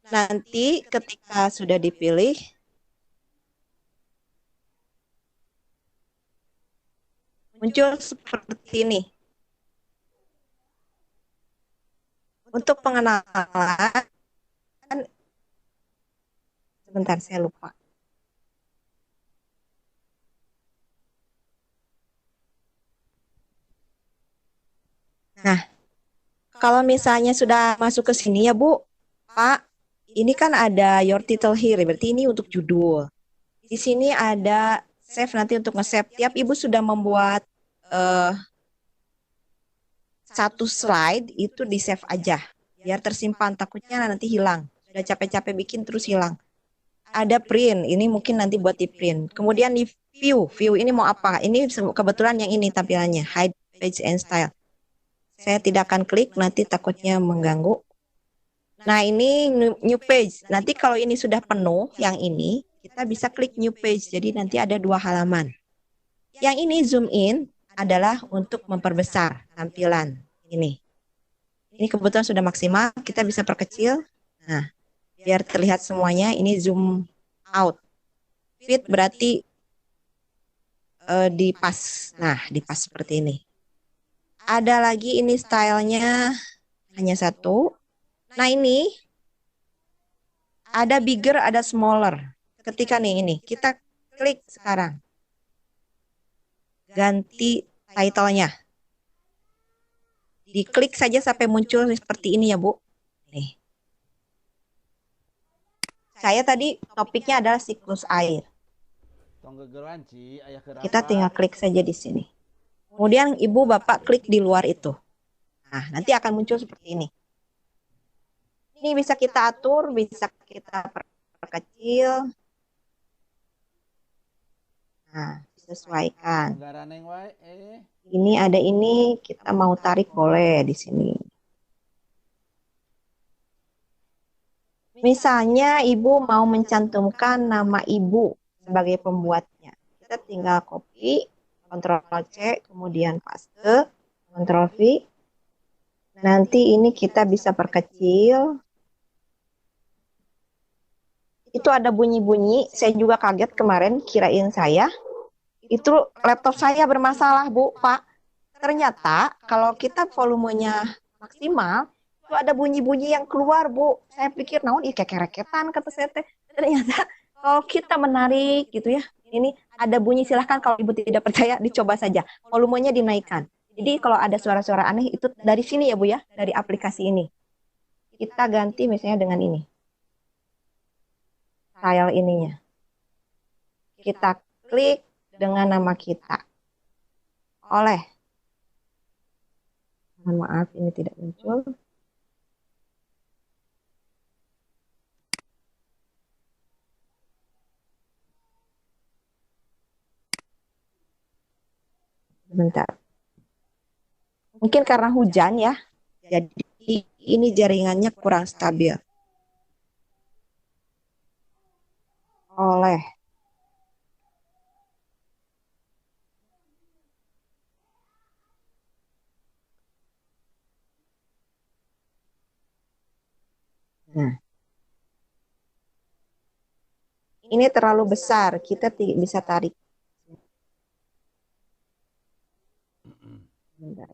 nanti ketika sudah dipilih, muncul seperti ini. Untuk pengenalan, sebentar saya lupa. Nah, kalau misalnya sudah masuk ke sini ya Bu, Pak, ini kan ada your title here, berarti ini untuk judul. Di sini ada save nanti untuk nge-save. Tiap Ibu sudah membuat eh, satu slide itu di save aja, biar tersimpan, takutnya nanti hilang. Sudah capek-capek bikin terus hilang. Ada print, ini mungkin nanti buat di print. Kemudian di view ini mau apa? Ini kebetulan yang ini tampilannya, hide page and style. Saya tidak akan klik, nanti takutnya mengganggu. Nah, ini new page. Nanti kalau ini sudah penuh, yang ini, kita bisa klik new page. Jadi nanti ada 2 halaman. Yang ini zoom in adalah untuk memperbesar tampilan ini. Ini kebetulan sudah maksimal, kita bisa perkecil. Nah, biar terlihat semuanya, ini zoom out. Fit berarti dipas. Nah, dipas seperti ini. Ada lagi ini stylenya hanya satu. Nah, ini ada bigger, ada smaller. Ketika nih ini, kita klik sekarang. Ganti title-nya. Diklik saja sampai muncul seperti ini ya, Bu. Nih. Saya tadi topiknya adalah siklus air. Kita tinggal klik saja di sini. Kemudian Ibu Bapak klik di luar itu. Nah, nanti akan muncul seperti ini. Ini bisa kita atur, bisa kita perkecil. Nah, disesuaikan. Ini ada ini, kita mau tarik boleh di sini. Misalnya Ibu mau mencantumkan nama Ibu sebagai pembuatnya. Kita tinggal copy, Ctrl C, kemudian paste, Ctrl V. Nanti ini kita bisa perkecil. Itu ada bunyi-bunyi, saya juga kaget kemarin, kirain saya. Itu laptop saya bermasalah, Bu, Pak. Ternyata kalau kita volumenya maksimal, itu ada bunyi-bunyi yang keluar, Bu. Saya pikir, naon, kekeraketan, kata saya teh. Ternyata kalau kita menarik gitu ya, ini ada bunyi, silahkan kalau Ibu tidak percaya, dicoba saja. Volumenya dinaikkan. Jadi kalau ada suara-suara aneh, itu dari sini ya Bu ya, dari aplikasi ini. Kita ganti misalnya dengan ini. File ininya. Kita klik dengan nama kita. Oleh. Mohon maaf, ini tidak muncul. Bentar. Mungkin karena hujan ya. Jadi ini jaringannya kurang stabil. Oleh. Nah. Ini terlalu besar, kita bisa tarik. Bentar.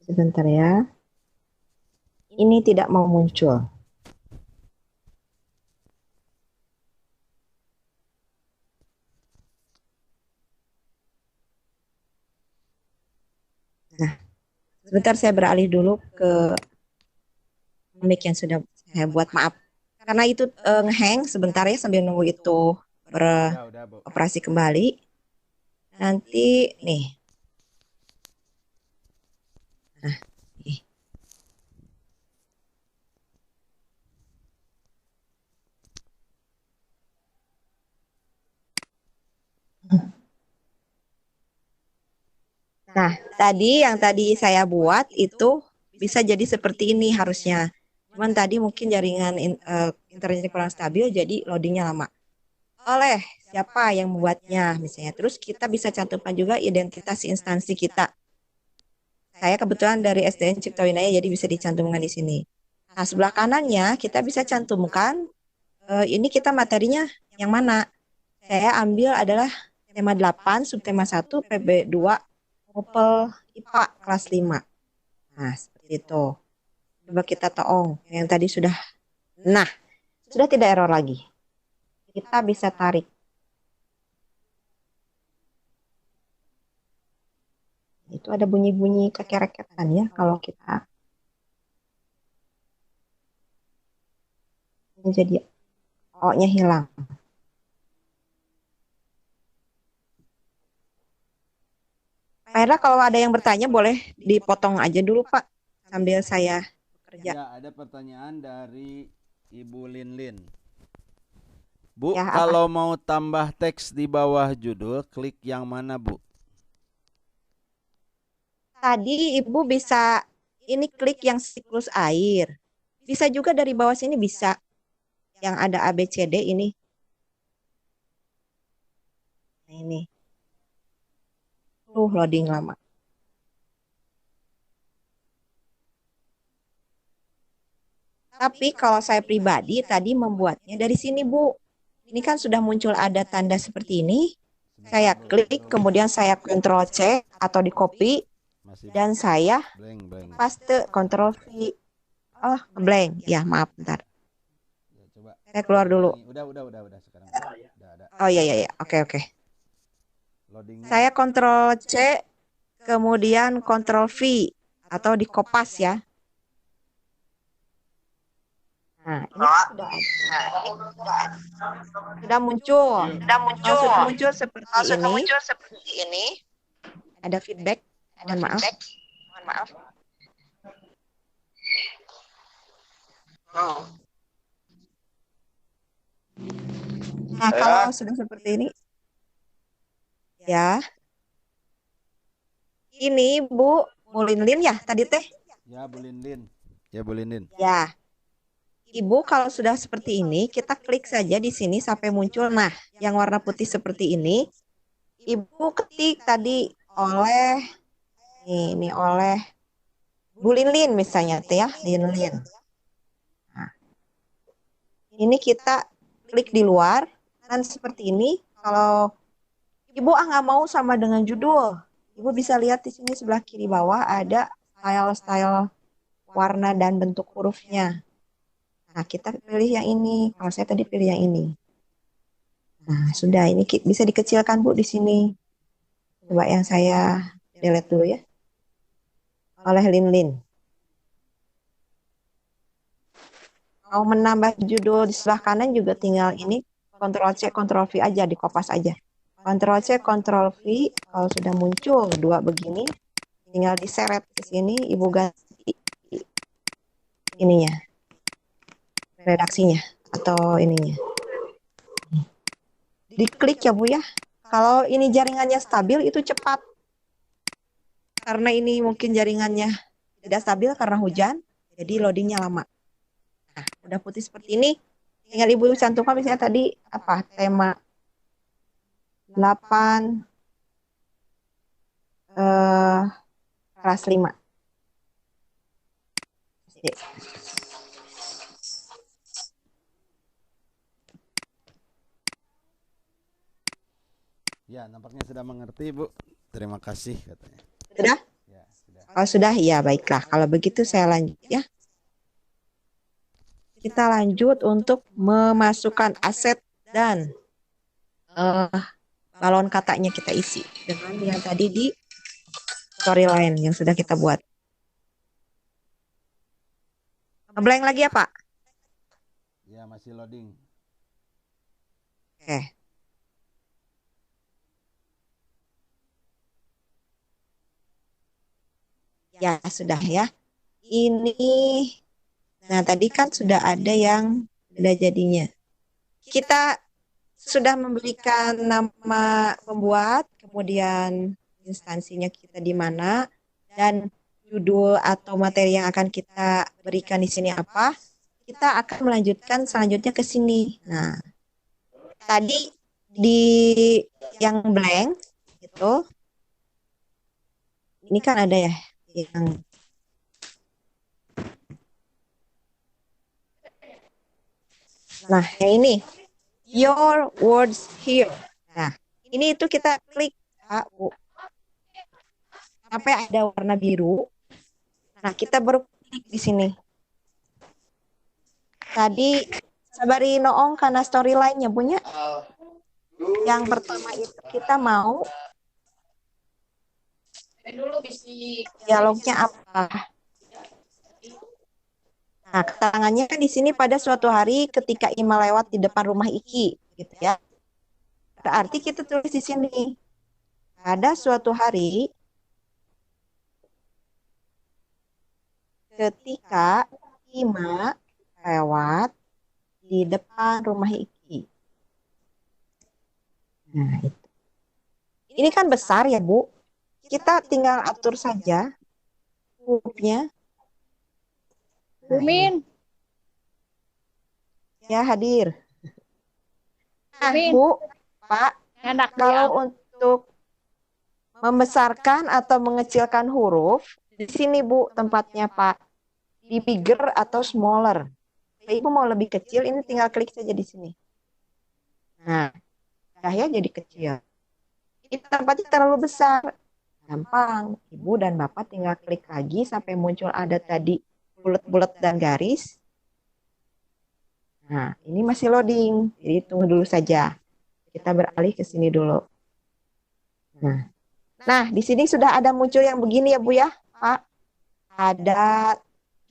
Sebentar ya. Ini tidak mau muncul. Nah, sebentar saya beralih dulu ke mic yang sudah saya buat, maaf. Karena itu ngehang sebentar ya sambil nunggu itu beroperasi kembali. Nanti nih. Nah, nih. Nah, yang tadi saya buat itu bisa jadi seperti ini harusnya. Cuman tadi mungkin jaringan internetnya kurang stabil, jadi loadingnya lama. Oleh siapa yang membuatnya misalnya. Terus kita bisa cantumkan juga identitas instansi kita. Saya kebetulan dari SDN Cipta Winaya, jadi bisa dicantumkan di sini. Nah, sebelah kanannya kita bisa cantumkan ini kita materinya yang mana. Saya ambil adalah tema 8, subtema 1, PB2, Opel IPA kelas 5. Nah, seperti itu. Coba kita toong. Yang tadi sudah. Nah, sudah tidak error lagi. Kita bisa tarik. Itu ada bunyi-bunyi kekerek-kerekan ya kalau kita ini jadi O-nya hilang. Pak Hendra, kalau ada yang bertanya boleh dipotong aja dulu Pak sambil saya bekerja. Ya, ada pertanyaan dari Ibu Linlin. Bu, Ya, apa? kalau mau tambah teks di bawah judul, klik yang mana, Bu? Tadi Ibu bisa ini klik yang siklus air. Bisa juga dari bawah sini bisa. Yang ada ABCD ini. Nah, ini. Loading lama. Tapi kalau saya pribadi tadi membuatnya dari sini, Bu. Ini kan sudah muncul ada tanda seperti ini. Saya klik, kemudian saya Ctrl C atau di copy. Dan saya paste Ctrl V. Oh, blank. Ya, maaf, bentar. Ya, coba. Saya keluar dulu. Udah sekarang. Udah ada. Oh iya. Oke. Loadingnya. Saya Ctrl C, kemudian Ctrl V atau di kopas ya. Nah, ini sudah muncul. Sudah muncul seperti ini. Ada feedback. Mohon maaf. Nah, kalau sudah seperti ini, ya. Ini Bu Linlin ya tadi teh? Ya, Bu Linlin. Ya. Ibu kalau sudah seperti ini, kita klik saja di sini sampai muncul. Nah, yang warna putih seperti ini, Ibu ketik tadi oleh Bu Linlin misalnya teh ya, Linlin. Nah, ini kita klik di luar dan seperti ini. Kalau Ibu nggak mau sama dengan judul, Ibu bisa lihat di sini sebelah kiri bawah ada style warna dan bentuk hurufnya. Nah, kita pilih yang ini. Kalau saya tadi pilih yang ini. Nah, sudah. Ini bisa dikecilkan, Bu, di sini. Coba yang saya delete dulu ya. Oleh Linlin. Mau menambah judul di sebelah kanan juga tinggal ini. Ctrl C, Ctrl V aja, di kopas aja. Ctrl C, Ctrl V. Kalau sudah muncul dua begini, tinggal diseret ke sini. Ibu ganti ininya. Redaksinya atau ininya. Diklik ya Bu ya. Kalau ini jaringannya stabil itu cepat. Karena ini mungkin jaringannya tidak stabil karena hujan, jadi loadingnya lama. Nah, udah putih seperti ini. Tinggal Ibu cantumkan misalnya tadi apa? Tema 8 kelas 5. Ya, nampaknya sudah mengerti, Bu. Terima kasih katanya. Sudah? Ya, sudah. Kalau sudah, ya baiklah. Kalau begitu saya lanjut ya. Kita lanjut untuk memasukkan aset dan balon katanya kita isi dengan yang tadi di storyline yang sudah kita buat. Ngeblank lagi ya Pak? Ya, masih loading. Oke. Ya, sudah ya. Ini, nah tadi kan sudah ada yang sudah jadinya. Kita sudah memberikan nama pembuat, kemudian instansinya kita di mana, dan judul atau materi yang akan kita berikan di sini apa. Kita akan melanjutkan selanjutnya ke sini. Nah, tadi di yang blank itu, ini kan ada ya yang nah yang ini your words here. Nah, ini itu kita klik A, Bu, sampai ada warna biru. Nah, kita baru klik di sini. Tadi sabari noong karena storyline-nya punya. Yang pertama itu kita mau dialognya apa? Nah, keterangannya kan di sini pada suatu hari ketika Ima lewat di depan rumah Iki, gitu ya. Berarti kita tulis di sini. Pada suatu hari ketika Ima lewat di depan rumah Iki. Nah, itu. Ini kan besar ya, Bu. Kita tinggal atur saja hurufnya. Bumin, Ya, hadir. Nah, Bumin, Bu, Pak, enak dia. kalau untuk membesarkan atau mengecilkan huruf, di sini Bu tempatnya Pak. Di bigger atau smaller. Kalau Ibu mau lebih kecil, ini tinggal klik saja di sini. Nah, ya jadi kecil. Ini tempatnya terlalu besar. Gampang. Ibu dan Bapak tinggal klik lagi sampai muncul ada tadi bulat-bulat dan garis. Nah, ini masih loading. Jadi tunggu dulu saja. Kita beralih ke sini dulu. Nah, di sini sudah ada muncul yang begini ya Bu ya, Pak. Ada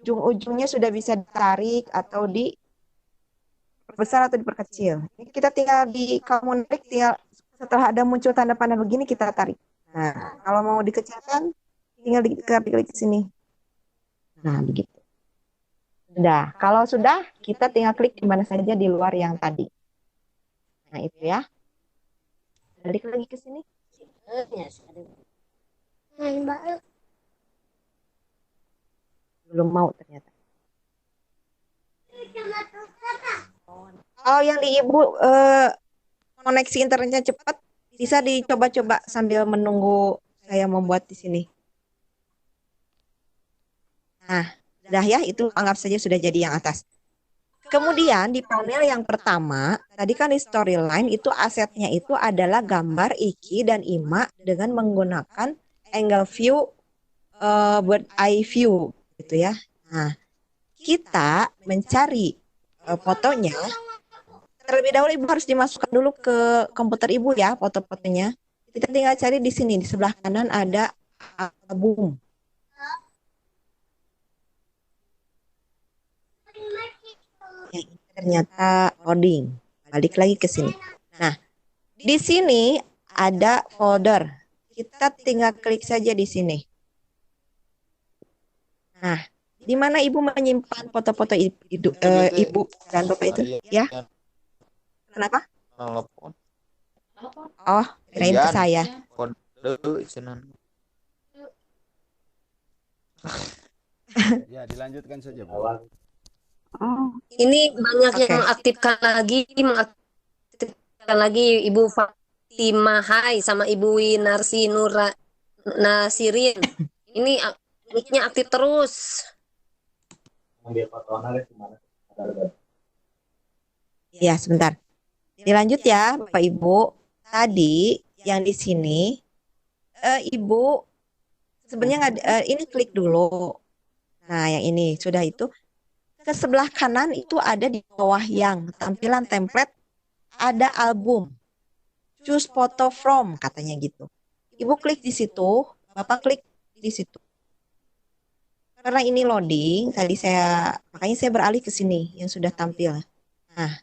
ujung-ujungnya sudah bisa ditarik atau diperbesar atau diperkecil. Ini kita tinggal di kalau narik, tinggal setelah ada muncul tanda panah begini kita tarik. Nah, kalau mau dikecilkan tinggal diklik ke sini. Nah, begitu. Sudah, kalau sudah kita tinggal klik di mana saja di luar yang tadi. Nah, itu ya. Balik lagi ke sini. Belum mau ternyata. Kalau yang di Ibu koneksi internetnya cepat, bisa dicoba-coba sambil menunggu saya membuat di sini. Nah, sudah ya, itu anggap saja sudah jadi yang atas. Kemudian di panel yang pertama, tadi kan di storyline itu asetnya itu adalah gambar Iki dan Ima dengan menggunakan angle view, bird eye view, gitu ya. Nah, kita mencari fotonya. Terlebih dahulu Ibu harus dimasukkan dulu ke komputer Ibu ya, foto-fotonya. Kita tinggal cari di sini, di sebelah kanan ada album. Yang ini ternyata loading. Balik lagi ke sini. Nah, di sini ada folder. Kita tinggal klik saja di sini. Nah, di mana Ibu menyimpan foto-foto Ibu dan Bapak itu? Ya. Kenapa? Telepon. Oh, kirain ke saya. Kode cenan. Ya, dilanjutkan saja, Bu. Ini banyak Oke. yang mengaktifkan lagi Ibu Fatimah Hai sama Ibu Winarsi Nasirin. Ini mic-nya aktif terus. Ya, sebentar. Dilanjut ya, Bapak Ibu. Tadi yang di sini, Ibu sebenarnya nggak, ini klik dulu. Nah, yang ini sudah itu. Ke sebelah kanan itu ada di bawah yang tampilan template ada album. Choose photo from katanya gitu. Ibu klik di situ, Bapak klik di situ. Karena ini loading, makanya saya beralih ke sini yang sudah tampil. Nah,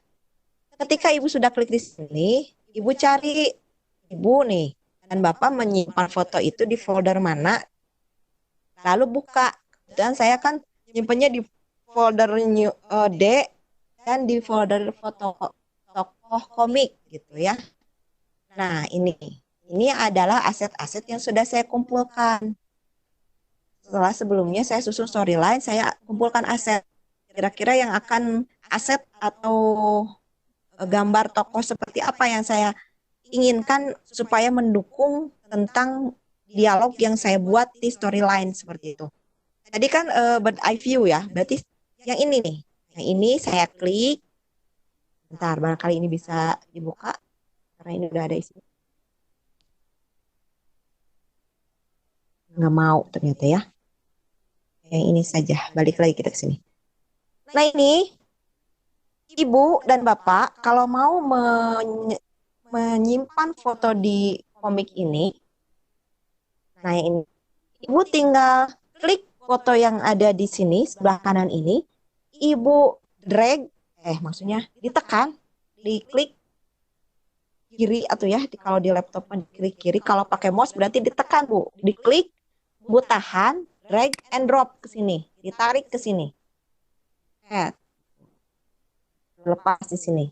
ketika Ibu sudah klik di sini, Ibu cari Ibu nih dan Bapak menyimpan foto itu di folder mana, lalu buka. Dan saya kan nyimpannya di folder D dan di folder foto tokoh komik gitu ya. Nah, ini adalah aset-aset yang sudah saya kumpulkan. Setelah sebelumnya saya susun storyline, saya kumpulkan aset. Kira-kira yang akan aset atau gambar tokoh seperti apa yang saya inginkan supaya mendukung tentang dialog yang saya buat di storyline seperti itu. Tadi kan bird eye view ya, berarti yang ini nih. Yang ini saya klik. Bentar, barangkali ini bisa dibuka karena ini udah ada isi. Nggak mau ternyata ya. Yang ini saja, balik lagi kita ke sini. Nah ini, Ibu dan Bapak, kalau mau menyimpan foto di komik ini, nah ini, Ibu tinggal klik foto yang ada di sini, sebelah kanan ini, Ibu drag, maksudnya ditekan, diklik kiri atau ya, kalau di laptop diklik kiri, kalau pakai mouse berarti ditekan Bu, diklik, Bu tahan, drag and drop ke sini, ditarik ke sini. Lepas di sini.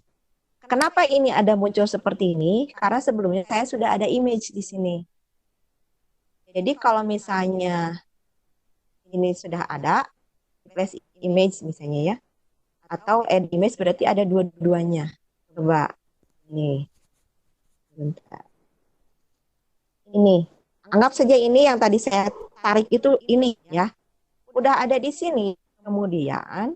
Kenapa ini ada muncul seperti ini? Karena sebelumnya saya sudah ada image di sini. Jadi kalau misalnya ini sudah ada, replace image misalnya ya, atau add image berarti ada dua-duanya. Coba, ini. Bentar. Ini. Anggap saja ini yang tadi saya tarik itu ini ya. Udah ada di sini. Kemudian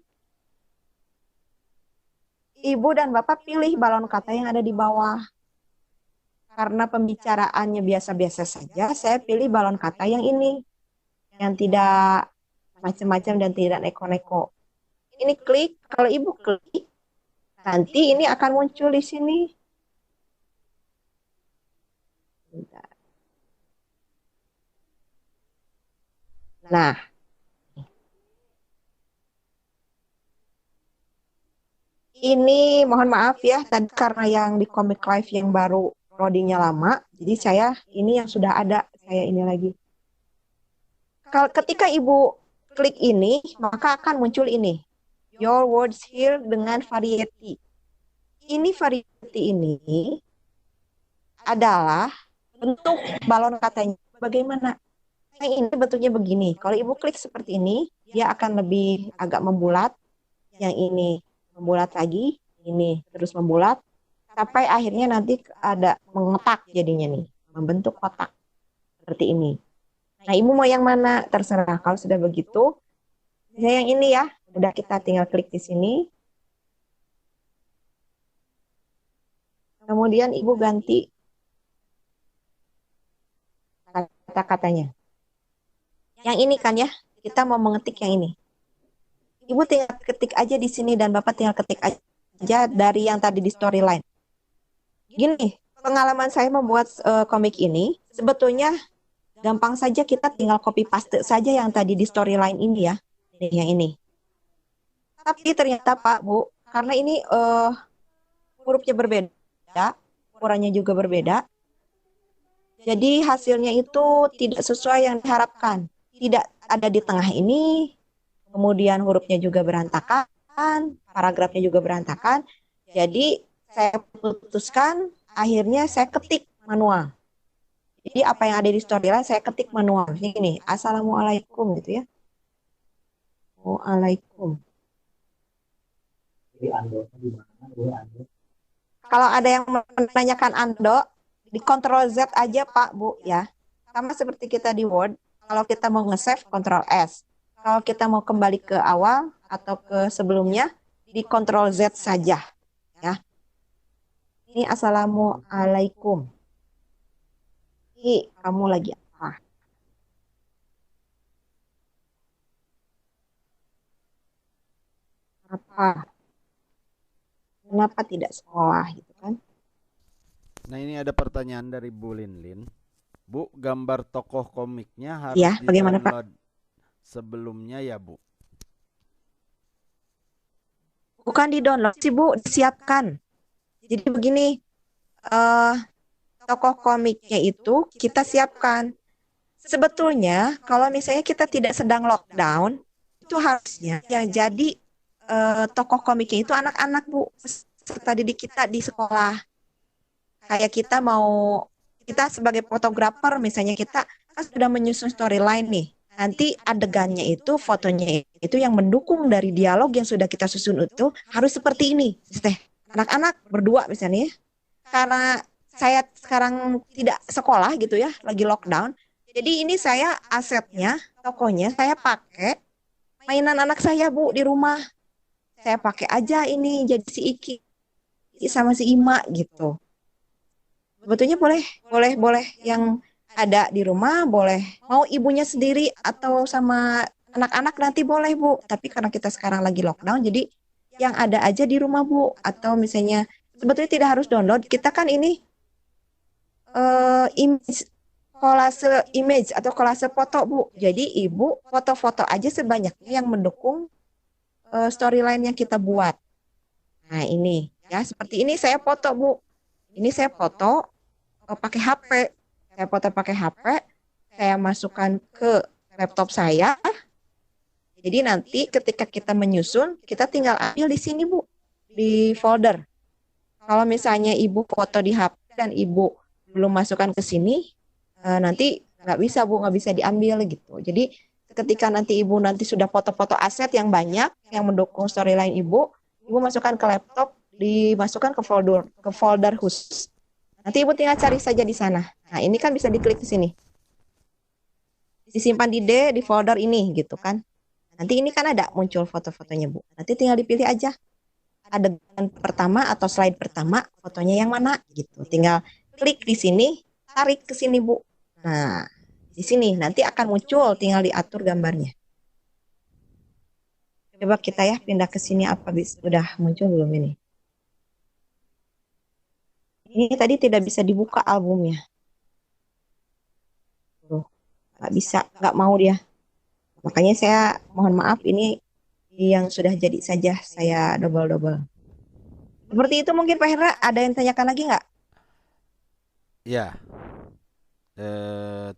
Ibu dan Bapak pilih balon kata yang ada di bawah. Karena pembicaraannya biasa-biasa saja, saya pilih balon kata yang ini. Yang tidak macam-macam dan tidak neko-neko. Ini klik, kalau Ibu klik, nanti ini akan muncul di sini. Nah, ini mohon maaf ya, tadi karena yang di Comic Live yang baru loadingnya lama, jadi saya ini yang sudah ada, saya ini lagi. Ketika Ibu klik ini, maka akan muncul ini. Your words here dengan variety. Ini variety ini adalah bentuk balon katanya. Bagaimana? Yang ini bentuknya begini. Kalau Ibu klik seperti ini, dia akan lebih agak membulat. Yang ini membulat lagi, ini terus membulat, sampai akhirnya nanti ada mengetak jadinya nih, membentuk kotak seperti ini. Nah, Ibu mau yang mana? Terserah. Kalau sudah begitu, saya yang ini ya, udah kita tinggal klik di sini. Kemudian Ibu ganti kata-katanya. Yang ini kan ya, kita mau mengetik yang ini. Ibu tinggal ketik aja di sini dan Bapak tinggal ketik aja dari yang tadi di storyline. Gini, pengalaman saya membuat komik ini, sebetulnya gampang saja kita tinggal copy paste saja yang tadi di storyline ini ya. Ini, yang ini. Tapi ternyata Pak, Bu, karena ini hurufnya berbeda, ukurannya juga berbeda, jadi hasilnya itu tidak sesuai yang diharapkan. Tidak ada di tengah ini, kemudian hurufnya juga berantakan, paragrafnya juga berantakan. Jadi saya putuskan, akhirnya saya ketik manual. Jadi apa yang ada di storyline saya ketik manual. Ini, Assalamualaikum gitu ya. Waalaikum. Kalau ada yang menanyakan Ando, di Ctrl Z aja Pak, Bu ya. Sama seperti kita di Word, kalau kita mau nge-save Ctrl S. Kalau kita mau kembali ke awal atau ke sebelumnya, di Ctrl Z saja. Ya. Ini Assalamualaikum. Ini kamu lagi apa? Apa? Kenapa tidak sekolah gitu kan? Nah, ini ada pertanyaan dari Bu Linlin. Bu, gambar tokoh komiknya harus Ya, bagaimana Pak? di-download sebelumnya ya, Bu? Bukan di-download sih Bu, disiapkan. Jadi begini, tokoh komiknya itu kita siapkan. Sebetulnya kalau misalnya kita tidak sedang lockdown, itu harusnya yang jadi tokoh komiknya itu anak-anak Bu, peserta didik kita di sekolah. Kayak kita sebagai fotografer misalnya kita kan sudah menyusun storyline nih. Nanti adegannya itu, fotonya itu yang mendukung dari dialog yang sudah kita susun itu harus seperti ini. Anak-anak berdua misalnya. Karena saya sekarang tidak sekolah gitu ya, lagi lockdown. Jadi ini saya asetnya, tokonya saya pakai mainan anak saya Bu di rumah. Saya pakai aja ini jadi si Iki sama si Ima gitu. Sebetulnya boleh, boleh yang ada di rumah, boleh mau ibunya sendiri atau sama anak-anak nanti boleh Bu. Tapi karena kita sekarang lagi lockdown, jadi yang ada aja di rumah Bu. Atau misalnya sebetulnya tidak harus download. Kita kan ini image, kolase image atau kolase foto Bu. Jadi ibu foto-foto aja sebanyaknya yang mendukung storyline yang kita buat. Nah ini ya seperti ini saya foto Bu. Ini saya foto pakai HP. Saya foto pakai HP. Saya masukkan ke laptop saya. Jadi nanti ketika kita menyusun, kita tinggal ambil di sini Bu, di folder. Kalau misalnya ibu foto di HP dan ibu belum masukkan ke sini, nanti nggak bisa Bu, nggak bisa diambil gitu. Jadi ketika nanti ibu nanti sudah foto-foto aset yang banyak yang mendukung storyline ibu masukkan ke laptop, dimasukkan ke folder khusus. Nanti ibu tinggal cari saja di sana. Nah ini kan bisa diklik ke sini, disimpan di folder ini gitu kan. Nanti ini kan ada muncul foto-fotonya Bu. Nanti tinggal dipilih aja adegan pertama atau slide pertama fotonya yang mana gitu. Tinggal klik di sini, tarik ke sini Bu. Nah, di sini nanti akan muncul, tinggal diatur gambarnya. Coba kita ya pindah ke sini apa udah muncul belum ini? Ini tadi tidak bisa dibuka albumnya. Tuh, nggak bisa, nggak mau dia. Makanya saya mohon maaf ini yang sudah jadi saja saya double-double. Seperti itu mungkin Pak Hendra, ada yang tanyakan lagi nggak? Ya,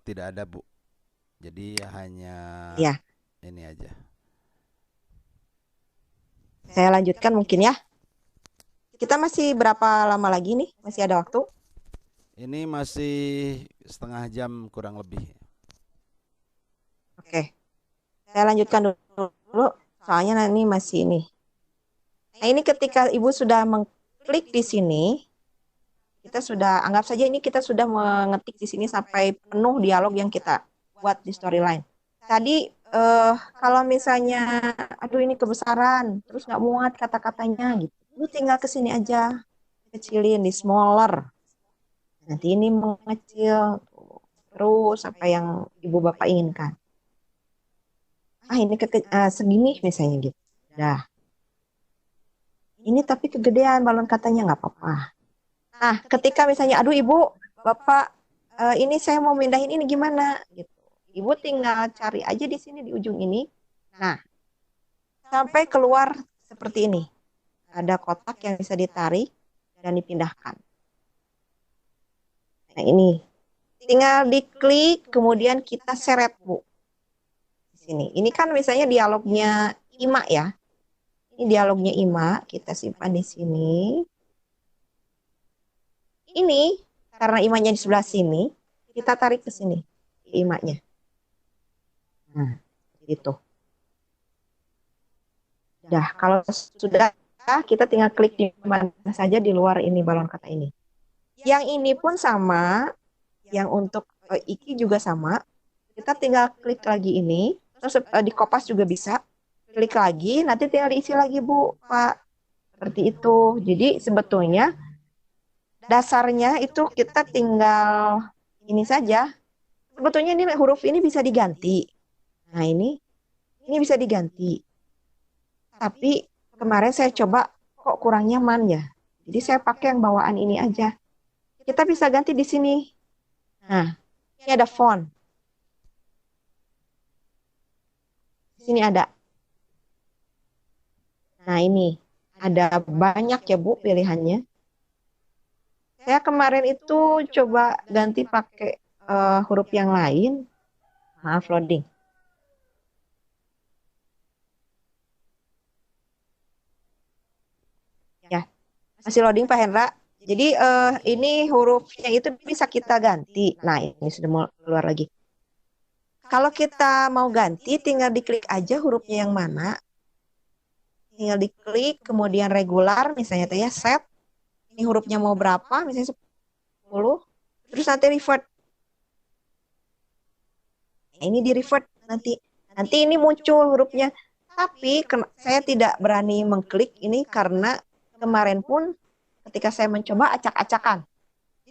tidak ada Bu. Jadi hanya Ya, ini aja. saya lanjutkan mungkin ya. Kita masih berapa lama lagi nih? Masih ada waktu? Ini masih setengah jam kurang lebih. Oke, saya lanjutkan dulu. Soalnya ini masih ini. Nah ini ketika Ibu sudah mengklik di sini, kita sudah anggap saja ini kita sudah mengetik di sini sampai penuh dialog yang kita buat di storyline. Tadi kalau misalnya, aduh ini kebesaran, terus nggak muat kata-katanya gitu, lu tinggal ke sini aja, kecilin di smaller. Nanti ini mengecil terus apa yang Ibu Bapak inginkan. Ini segini misalnya gitu. Dah. Ini tapi kegedean balon katanya nggak apa-apa. Nah, ketika misalnya, aduh Ibu, Bapak, ini saya mau mindahin ini gimana? Gitu. Ibu tinggal cari aja di sini di ujung ini. Nah, sampai keluar seperti ini. Ada kotak yang bisa ditarik dan dipindahkan. Nah, ini. Tinggal diklik, kemudian kita seret, Bu. Di sini. Ini kan misalnya dialognya Ima ya. Ini dialognya Ima, kita simpan di sini. Ini, karena Imanya di sebelah sini, kita tarik ke sini, Imanya. Nah, gitu. Dah, kalau sudah, kita tinggal klik di mana saja di luar ini balon kata ini. Yang ini pun sama, yang untuk Iki juga sama. Kita tinggal klik lagi ini, terus di Kopas juga bisa. Klik lagi, nanti tinggal diisi lagi Bu, Pak. Seperti itu. Jadi sebetulnya dasarnya itu kita tinggal ini saja. Sebetulnya ini huruf ini bisa diganti. Nah ini bisa diganti. Tapi kemarin saya coba kok kurang nyaman ya. Jadi saya pakai yang bawaan ini aja. Kita bisa ganti di sini. Nah, ini ada font. Di sini ada. Nah ini ada banyak ya Bu pilihannya. Saya kemarin itu coba ganti pakai huruf yang lain. Maaf loading. Ya, masih loading Pak Hendra. Jadi ini hurufnya itu bisa kita ganti. Nah ini sudah mau keluar lagi. Kalau kita mau ganti tinggal diklik aja hurufnya yang mana. Tinggal diklik, kemudian regular, misalnya ya set. Ini hurufnya mau berapa, misalnya 10. Terus nanti revert. Ini di revert nanti. Nanti ini muncul hurufnya. Tapi saya tidak berani mengklik ini karena kemarin pun ketika saya mencoba acak-acakan.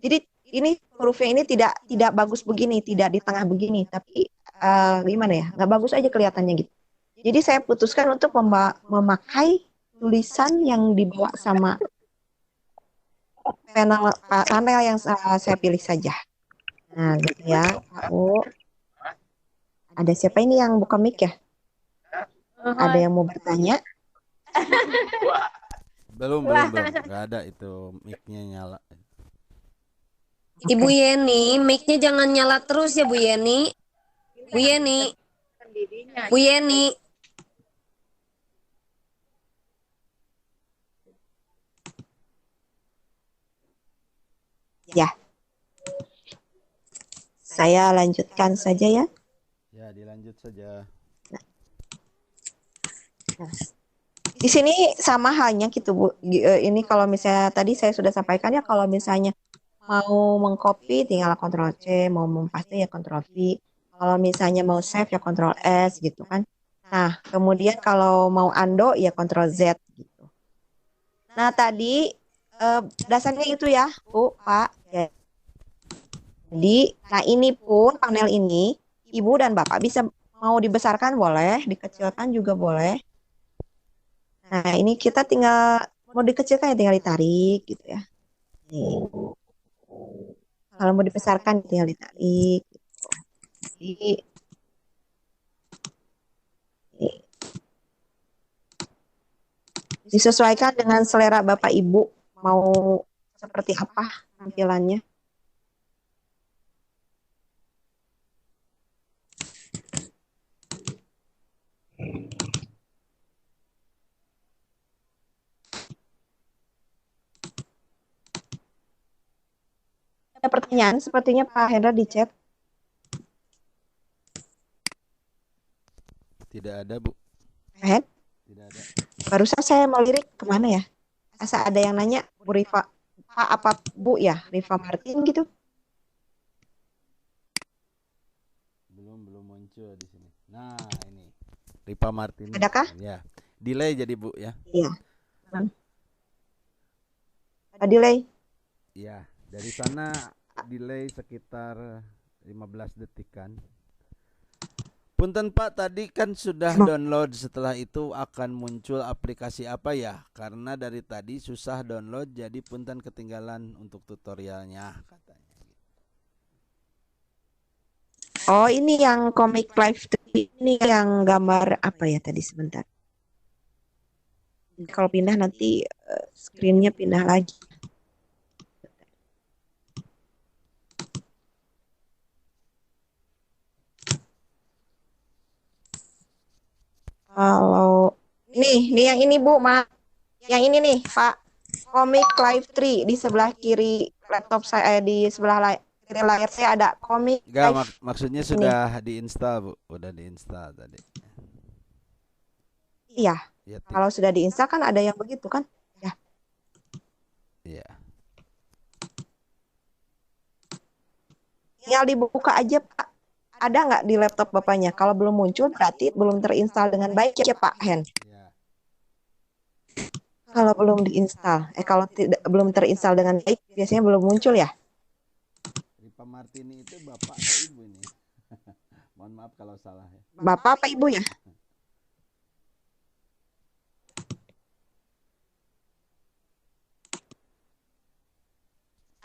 Jadi ini hurufnya ini tidak bagus begini, tidak di tengah begini, tapi gimana ya? Nggak bagus aja kelihatannya gitu. Jadi saya putuskan untuk memakai tulisan yang dibawa sama panel yang saya pilih saja. Nah, gitu ya, Pak U. Ada siapa ini yang buka mic ya? Ada yang mau bertanya? Belum. Nggak ada itu mic-nya nyala. Ibu Yeni, mic-nya jangan nyala terus ya Bu Yeni. Bu Yeni. Bu Yeni. Ya. Saya lanjutkan saja ya. Ya, dilanjut saja. Nah, di sini sama halnya gitu Bu. Ini kalau misalnya tadi saya sudah sampaikan ya, kalau misalnya mau mengcopy tinggal Ctrl C, mau mempaste ya Ctrl V. Kalau misalnya mau save ya Ctrl S gitu kan. Nah, kemudian kalau mau undo ya Ctrl Z gitu. Nah, tadi dasarnya itu ya, Bu, Pak. Jadi, nah ini pun panel ini Ibu dan Bapak bisa mau dibesarkan boleh, dikecilkan juga boleh. Nah, ini kita tinggal mau dikecilkan ya tinggal ditarik gitu ya. Nih. Kalau mau dibesarkan tinggal ditarik. Jadi, disesuaikan dengan selera Bapak Ibu mau seperti apa tampilannya. Ada pertanyaan sepertinya Pak Hendra di chat. Tidak ada, Bu. Hen? Tidak ada. Barusan saya mau lirik kemana ya? Asa ada yang nanya, Bu Rifa, Pak apa Bu ya? Rifa Martin gitu? Belum muncul di sini. Nah, ini. Rifa Martin. Adakah? Ya. Delay jadi, Bu ya. Iya. Delay. Iya, dari sana delay sekitar 15 detikan. Punten Pak, tadi kan sudah download, setelah itu akan muncul aplikasi apa ya? Karena dari tadi susah download, jadi punten ketinggalan untuk tutorialnya katanya. Oh, ini yang Comic Live 3, ini yang gambar apa ya tadi sebentar. Kalau pindah nanti screen-nya pindah lagi. Kalau nih yang ini Bu, yang ini nih Pak, Comic Live 3 di sebelah kiri laptop saya, di sebelah kiri layar saya ada Comic Enggak, Live. maksudnya sudah diinstal, Bu. Udah diinstal tadi. Iya. Ya, kalau sudah diinstal kan ada yang begitu kan? Ya. Iya. Tinggal dibuka aja Pak. Ada nggak di laptop Bapaknya? Kalau belum muncul berarti belum terinstall dengan baik ya Pak Hen. Ya. Kalau belum diinstal, kalau belum terinstall dengan baik biasanya belum muncul ya. Rifa Martini itu bapak atau ibu ini? Mohon maaf kalau salah ya. Bapak apa ibu ya?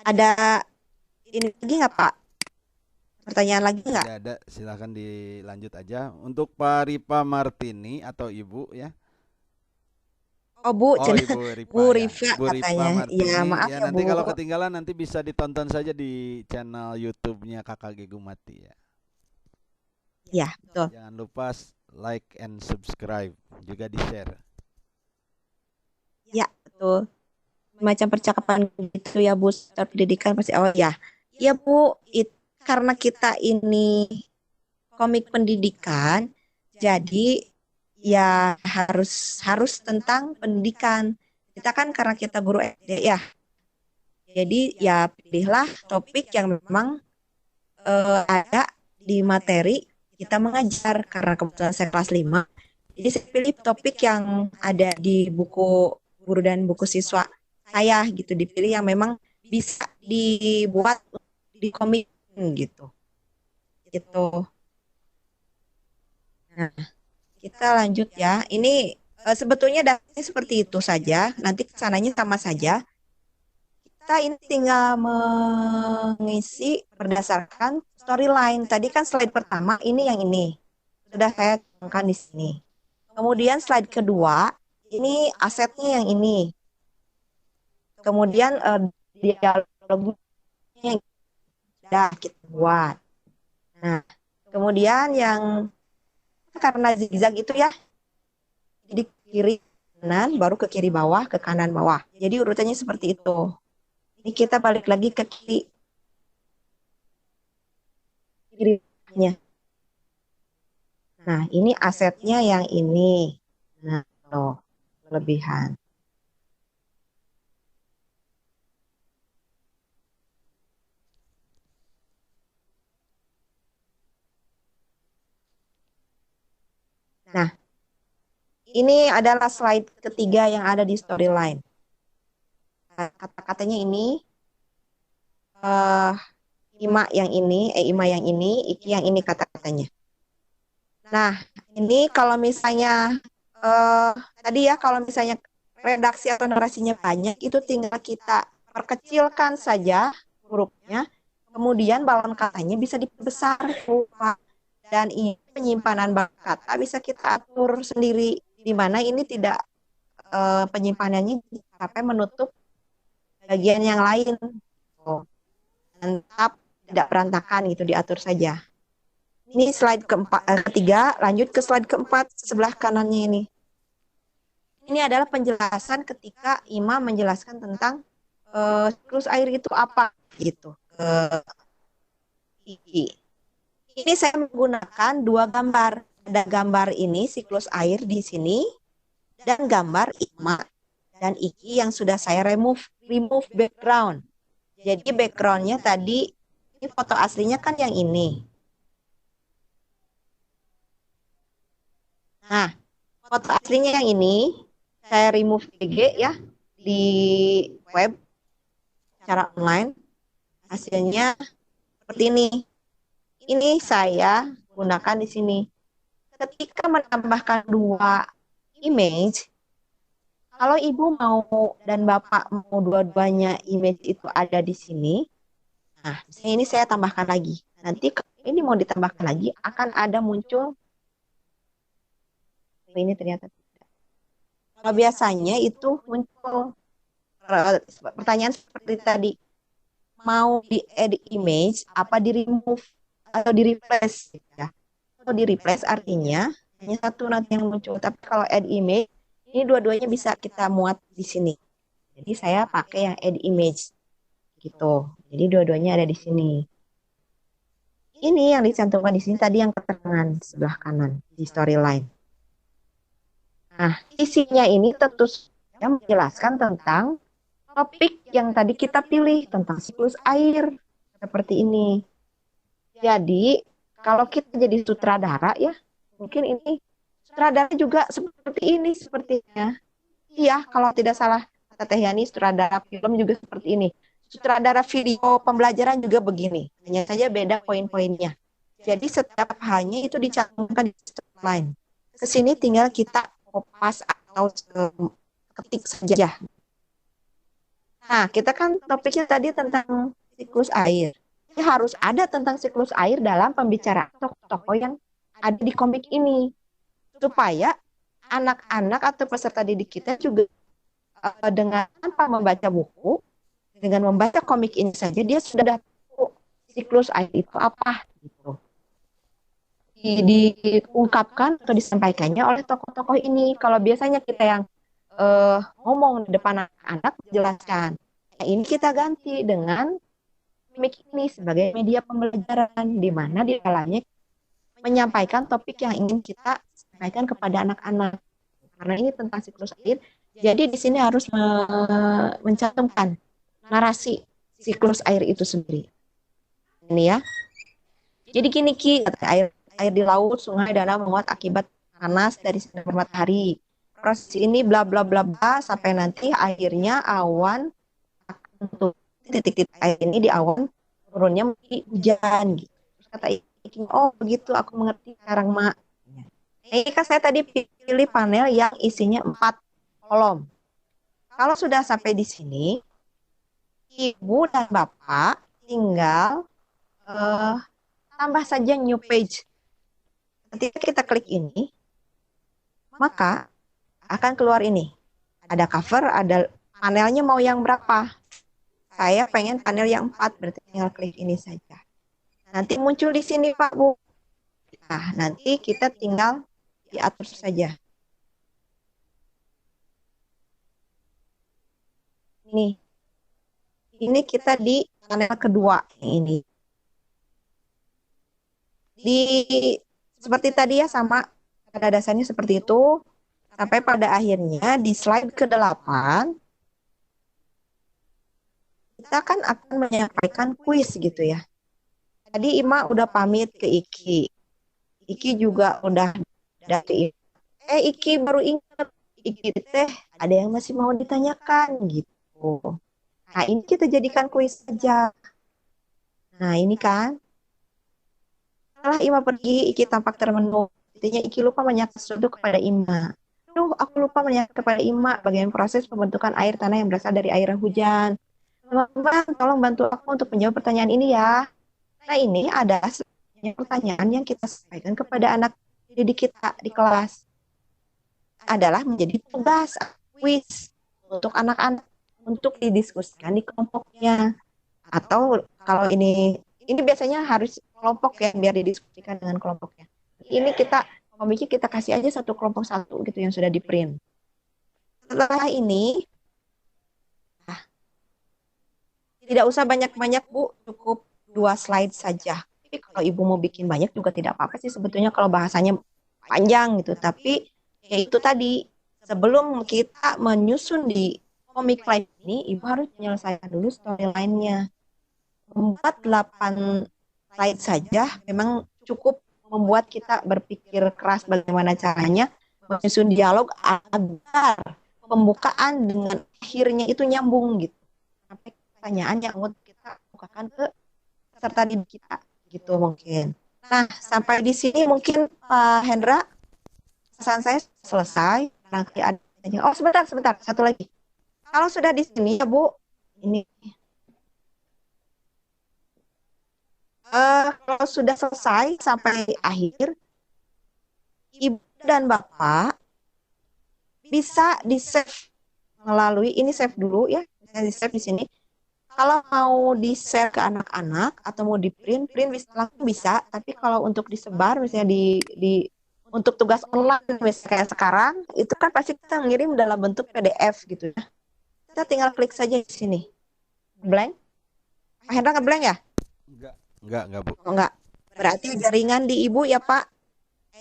Ada ini lagi nggak Pak? Pertanyaan lagi nggak? Tidak ada, silahkan dilanjut aja. Untuk Pak Rifa Martini atau ibu ya. Oh Bu, Ibu Rifa, Bu Rifa ya. Bu Rifa katanya. Martini. Ya maaf ya, ya nanti Bu. kalau ketinggalan nanti bisa ditonton saja di channel YouTube-nya Kakak Gegumati ya. Ya betul. Jangan lupa like and subscribe, juga di share. Ya betul. Macam percakapan gitu ya Bu, seputar pendidikan pasti. Oh ya, ya Bu. Karena kita ini komik pendidikan, jadi ya harus tentang pendidikan. Kita kan karena kita guru SD ya, jadi ya pilihlah topik yang memang ada di materi kita mengajar karena kebetulan saya kelas 5. Jadi saya pilih topik yang ada di buku guru dan buku siswa saya gitu, dipilih yang memang bisa dibuat di komik gitu. Gitu. Nah, kita lanjut ya. Ini sebetulnya dasarnya seperti itu saja. Nanti kesananya sama saja. Kita ini tinggal mengisi berdasarkan storyline. Tadi kan slide pertama, ini yang ini. Sudah saya tuangkan di sini. Kemudian slide kedua, ini asetnya yang ini. Kemudian dialognya yang sudah kita buat. Nah, kemudian yang karena zigzag itu ya, jadi kiri kanan, baru ke kiri bawah, ke kanan bawah. Jadi urutannya seperti itu. Ini kita balik lagi ke kirinya. Nah, ini asetnya yang ini. Nah, loh, kelebihan. Nah, ini adalah slide ketiga yang ada di storyline. Nah, kata-katanya ini, Ima yang ini, Iki yang ini kata-katanya. Nah, ini kalau misalnya tadi ya, kalau misalnya redaksi atau narasinya banyak, itu tinggal kita perkecilkan saja hurufnya, kemudian balon katanya bisa diperbesar. Dan ini penyimpanan balon kata bisa kita atur sendiri, di mana ini tidak penyimpanannya sampai menutup bagian yang lain. Dan tetap tidak berantakan gitu, diatur saja. Ini slide ketiga, lanjut ke slide keempat, sebelah kanannya ini. Ini adalah penjelasan ketika Ima menjelaskan tentang siklus air itu apa gitu ke Iki. Ini saya menggunakan dua gambar. Ada gambar ini siklus air di sini dan gambar Ima dan Iki yang sudah saya remove background. Jadi backgroundnya tadi ini foto aslinya kan yang ini. Nah, foto aslinya yang ini saya remove DG ya di web secara online. Hasilnya seperti ini. Ini saya gunakan di sini. Ketika menambahkan dua image, kalau ibu mau dan bapak mau dua-duanya image itu ada di sini, nah ini saya tambahkan lagi. Nanti ini mau ditambahkan lagi akan ada muncul. Ini ternyata tidak. Kalau biasanya itu muncul pertanyaan seperti tadi, mau di edit image apa di remove atau di replace ya. Kalau di replace artinya hanya satu nanti yang muncul, tapi kalau add image ini dua-duanya bisa kita muat di sini. Jadi saya pakai yang add image gitu. Jadi dua-duanya ada di sini. Ini yang dicantumkan di sini tadi yang keterangan sebelah kanan di storyline. Nah, isinya ini tentu saja menjelaskan tentang topik yang tadi kita pilih tentang siklus air seperti ini. Jadi kalau kita jadi sutradara ya, mungkin ini sutradara juga seperti ini sepertinya. Iya, kalau tidak salah kata Teh Yani, sutradara film juga seperti ini. Sutradara video pembelajaran juga begini. Hanya saja beda poin-poinnya. Jadi setiap halnya itu dicantumkan di storyline. Kesini tinggal kita kopas atau ketik saja. Nah, kita kan topiknya tadi tentang siklus air. Ini harus ada tentang siklus air dalam pembicaraan tokoh-tokoh yang ada di komik ini. Supaya anak-anak atau peserta didik kita juga dengan tanpa membaca buku, dengan membaca komik ini saja, dia sudah tahu siklus air itu apa. Gitu. Diungkapkan atau disampaikannya oleh tokoh-tokoh ini. Kalau biasanya kita yang ngomong di depan anak-anak menjelaskan, nah, ini kita ganti dengan komik ini sebagai media pembelajaran di mana di dalamnya menyampaikan topik yang ingin kita sampaikan kepada anak-anak. Karena ini tentang siklus air, jadi di sini harus mencantumkan narasi siklus air itu sendiri. Ini ya. Jadi gini Ki, kata air di laut, sungai, danau menguap akibat panas dari sinar matahari. Proses ini bla bla bla bla sampai nanti akhirnya awan untuk titik-titik air ini di awan turunnya menjadi hujan gitu. Terus kata Iki, oh begitu aku mengerti sekarang Mak. Ini kan saya tadi pilih panel yang isinya 4 kolom. Kalau sudah sampai di sini, Ibu dan Bapak tinggal tambah saja new page. Ketika kita klik ini, maka akan keluar ini. Ada cover, ada panelnya mau yang berapa. Saya pengen panel yang 4, berarti tinggal klik ini saja. Nanti muncul di sini Pak Bu. Nah, nanti kita tinggal diatur saja. Ini kita di panel kedua ini. Seperti tadi ya sama pada dasarnya seperti itu sampai pada akhirnya di slide ke-8 kita kan akan menyampaikan kuis gitu ya. Tadi Ima udah pamit ke Iki. Iki juga udah dari Iki baru ingat Iki teh ada yang masih mau ditanyakan gitu. Nah, ini kita jadikan kuis saja. Nah, ini kan setelah Ima pergi, Iki tampak termenung. Intinya Iki lupa menanyakan sesuatu kepada Ima. Aku lupa menanyakan kepada Ima bagaimana proses pembentukan air tanah yang berasal dari air hujan. Teman-teman, tolong bantu aku untuk menjawab pertanyaan ini ya. Nah, ini ada pertanyaan yang kita sampaikan kepada anak didik kita di kelas. Adalah menjadi tugas kuis untuk anak-anak untuk didiskusikan di kelompoknya. Atau kalau ini biasanya harus kelompok ya, biar didiskusikan dengan kelompoknya. Ini komiknya kita kasih aja satu kelompok satu gitu yang sudah di print. Setelah ini, tidak usah banyak-banyak Bu, cukup 2 slide saja. Tapi kalau Ibu mau bikin banyak juga tidak apa-apa sih sebetulnya kalau bahasanya panjang gitu. Tapi ya itu tadi, sebelum kita menyusun di komik live ini, Ibu harus menyelesaikan dulu storyline-nya. Membuat 8 slide saja memang cukup membuat kita berpikir keras bagaimana caranya menyusun dialog agar pembukaan dengan akhirnya itu nyambung gitu. Sampai pertanyaan yang kita bukakan ke peserta didik kita gitu mungkin. Nah, sampai di sini mungkin Pak Hendra, pesan saya selesai. Nanti ada oh sebentar, satu lagi. Kalau sudah di sini ya Bu, ini kalau sudah selesai sampai akhir, Ibu dan Bapak bisa di-save melalui ini, save dulu ya, bisa di-save di sini. Kalau mau di-share ke anak-anak atau mau di-print bisa langsung bisa, tapi kalau untuk disebar misalnya untuk tugas online misalnya kayak sekarang, itu kan pasti kita ngirim dalam bentuk PDF gitu ya. Kita tinggal klik saja di sini. Blank? Pak Hendra nge-blank ya? Enggak, Bu. Oh, enggak. Berarti jaringan di Ibu ya, Pak?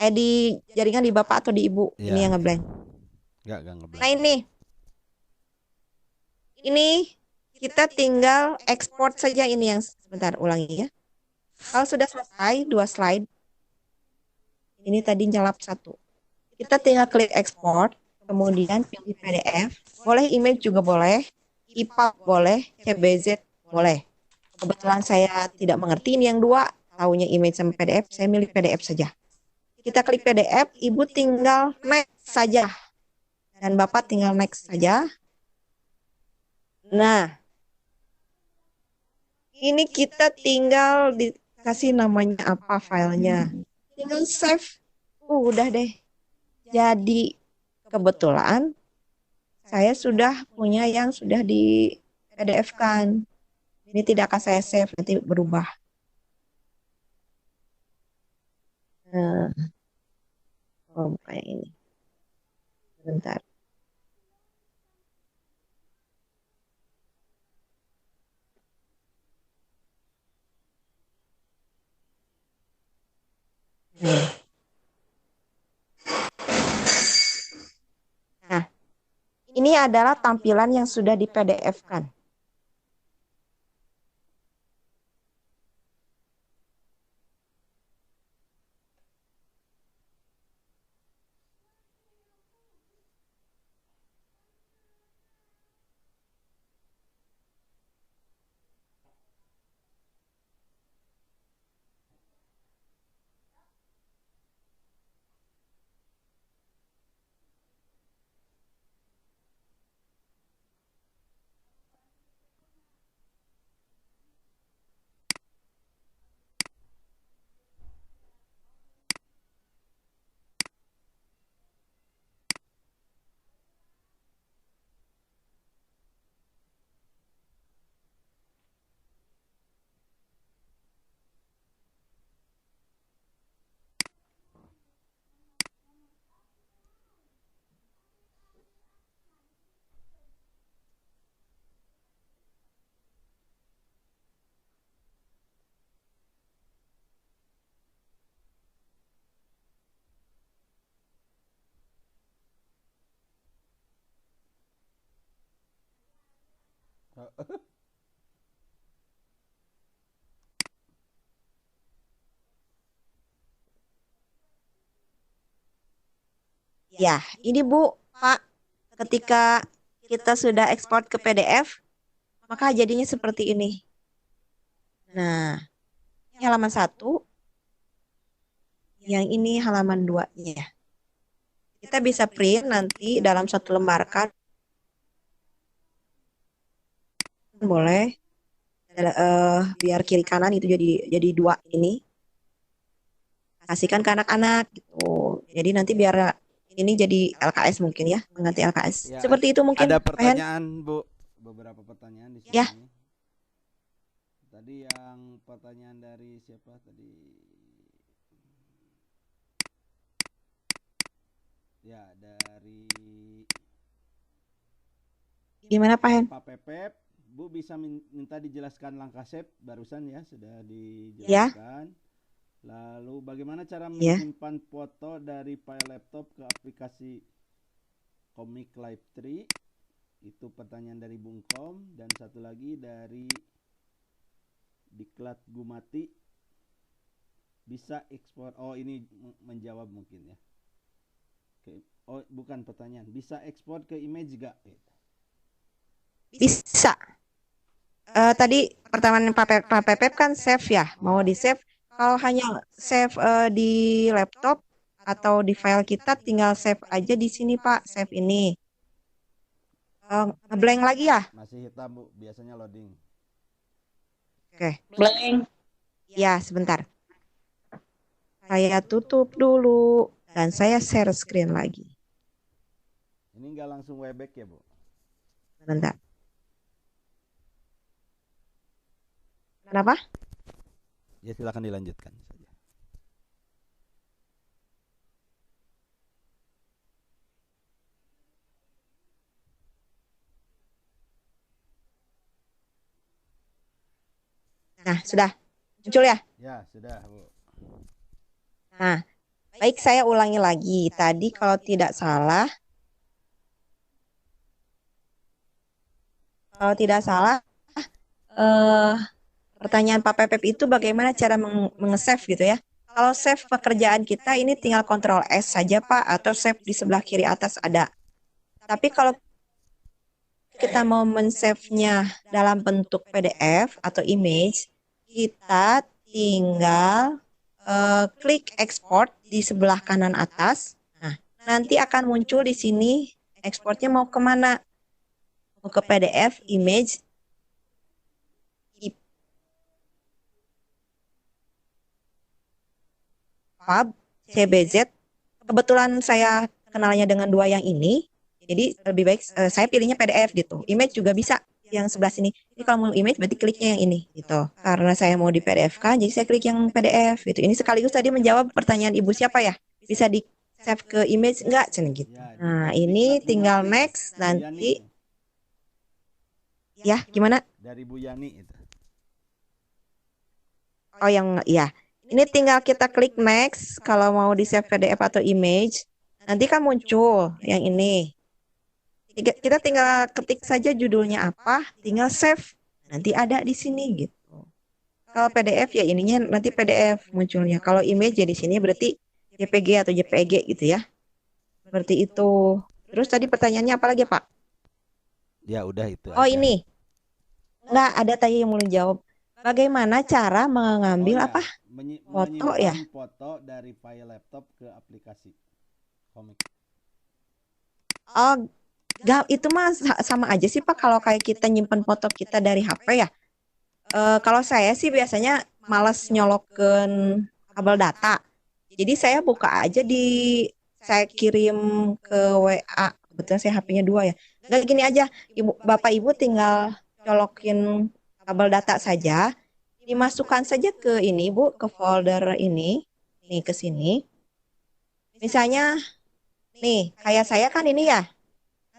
Di jaringan di Bapak atau di Ibu? Ya. Ini yang nge-blank. Enggak nge-blank. Nah, ini kita tinggal export saja ini yang sebentar ulangi ya. Kalau sudah selesai 2 slide, ini tadi nyalap 1. Kita tinggal klik export, kemudian pilih PDF. Boleh image juga boleh, IPA boleh, CBZ boleh. Kebetulan saya tidak mengerti ini yang 2, tahunya image sama PDF, saya milih PDF saja. Kita klik PDF, Ibu tinggal next saja. Dan Bapak tinggal next saja. Nah, ini kita tinggal dikasih namanya apa filenya. Tinggal save. Udah deh. Jadi kebetulan saya sudah punya yang sudah di PDF-kan. Ini tidak akan saya save, nanti berubah. Nah, buka yang ini. Bentar. Nah, ini adalah tampilan yang sudah di PDF-kan. Ya, ini Bu, Pak, ketika kita sudah ekspor ke PDF, maka jadinya seperti ini. Nah, ini halaman 1, yang ini halaman 2-nya. Kita bisa print nanti dalam satu lembar kan, boleh. Biar kiri kanan itu jadi 2 ini. Kasihkan ke anak-anak gitu. Jadi nanti biar ini jadi LKS mungkin ya, mengganti LKS. Ya, Seperti itu mungkin, ada Pak Hen. pertanyaan, Bu. Beberapa pertanyaan di sini. Ya. Tadi yang pertanyaan dari siapa tadi? Ya, dari Gimana Pak Hen? Pak Pepep. Bu bisa minta dijelaskan langkah save barusan ya, sudah Ya. dijelaskan. Lalu bagaimana cara Ya. menyimpan foto dari file laptop ke aplikasi Comic Live 3? Itu pertanyaan dari Bung Kom. Dan satu lagi dari Diklat Gumati. Bisa ekspor, oh ini menjawab mungkin ya. Oh bukan pertanyaan, bisa ekspor ke image gak? Bisa. Tadi pertanyaan Pak Pepep kan save ya, mau di save. Kalau hanya save di laptop atau di file kita, tinggal save aja di sini Pak, save ini. Ngeblank lagi ya? Masih hitam Bu, biasanya loading. Oke. Blank. Ya, sebentar. Saya tutup dulu dan saya share screen lagi. Ini nggak langsung Webex ya Bu? Sebentar. Kenapa? Ya silakan dilanjutkan saja. Nah, sudah muncul ya? Ya sudah Bu. Nah, baik saya ulangi lagi. Tadi kalau tidak salah, pertanyaan Pak Pepep itu bagaimana cara menge-save gitu ya. Kalau save pekerjaan kita ini tinggal Ctrl S saja Pak, atau save di sebelah kiri atas ada. Tapi kalau kita mau men-save-nya dalam bentuk PDF atau image, kita tinggal klik export di sebelah kanan atas. Nah, nanti akan muncul di sini ekspornya mau kemana? Mau ke PDF, image, EPUB, CBZ. Kebetulan saya kenalnya dengan 2 yang ini, jadi lebih baik saya pilihnya PDF gitu. Image juga bisa yang sebelah sini. Jadi kalau mau image berarti kliknya yang ini gitu. Karena saya mau di PDF kan, jadi saya klik yang PDF gitu. Ini sekaligus tadi menjawab pertanyaan Ibu siapa ya? Bisa di save ke image enggak? Cina gitu. Nah, ini tinggal next nanti. Ya, gimana? Dari Bu Yani itu. Oh, yang ya. Ini tinggal kita klik next kalau mau di save PDF atau image. Nanti kan muncul yang ini. Kita tinggal ketik saja judulnya apa, tinggal save. Nanti ada di sini gitu. Kalau PDF ya ininya nanti PDF munculnya. Kalau image ya di sini berarti JPG atau JPEG gitu ya. Seperti itu. Terus tadi pertanyaannya apa lagi, Pak? Ya udah itu Oh, aja. ini. Enggak, ada tadi yang mau jawab. Bagaimana cara mengambil ya, apa? Foto ya? menyimpan foto dari file laptop ke aplikasi komik. Oh, itu mah sama aja sih Pak, kalau kayak kita nyimpen foto kita dari HP ya. Kalau saya sih biasanya males nyolokin kabel data. Jadi saya buka aja saya kirim ke WA. Kebetulan saya HP-nya 2 ya. Nggak gini aja, Bapak Ibu tinggal colokin kabel data saja. Dimasukkan saja ke ini Bu, ke folder ini. Nih ke sini. Misalnya, nih kayak saya kan ini ya.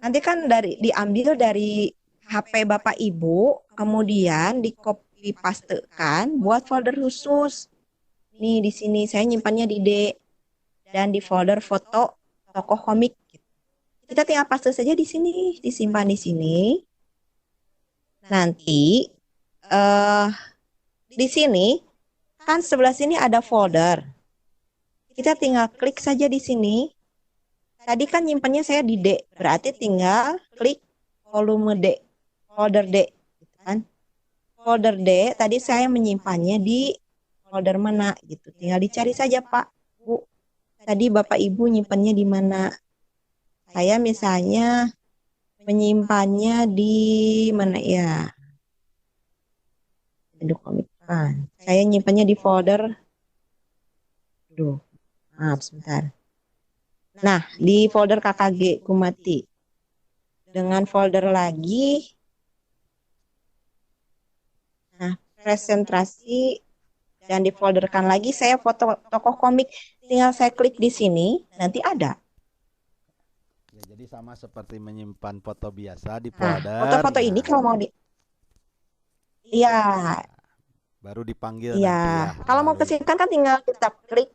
Nanti kan diambil dari HP Bapak Ibu, kemudian di copy pastekan buat folder khusus. Nih di sini saya nyimpannya di D dan di folder foto tokoh komik. Kita tinggal paste saja di sini, disimpan di sini. Nanti eh di sini kan sebelah sini ada folder. Kita tinggal klik saja di sini. Tadi kan nyimpannya saya di D, berarti tinggal klik volume D, folder D, gitu kan? Folder D tadi saya menyimpannya di folder mana gitu. Tinggal dicari saja Pak, Bu. Tadi Bapak Ibu nyimpannya di mana? Saya misalnya menyimpannya di mana ya? Aduh, komik kan. Saya nyimpannya di folder. Aduh, maaf sebentar. Nah, di folder KKG Kumati. Dengan folder lagi. Nah, presentasi dan difolderkan lagi saya foto tokoh komik. Tinggal saya klik di sini, nanti ada. Ya, jadi sama seperti menyimpan foto biasa di Nah, folder. foto-foto ini kalau mau di Iya, Baru dipanggil iya. nanti ya. Kalau mau melalui- kesingkat kan tinggal kita klik.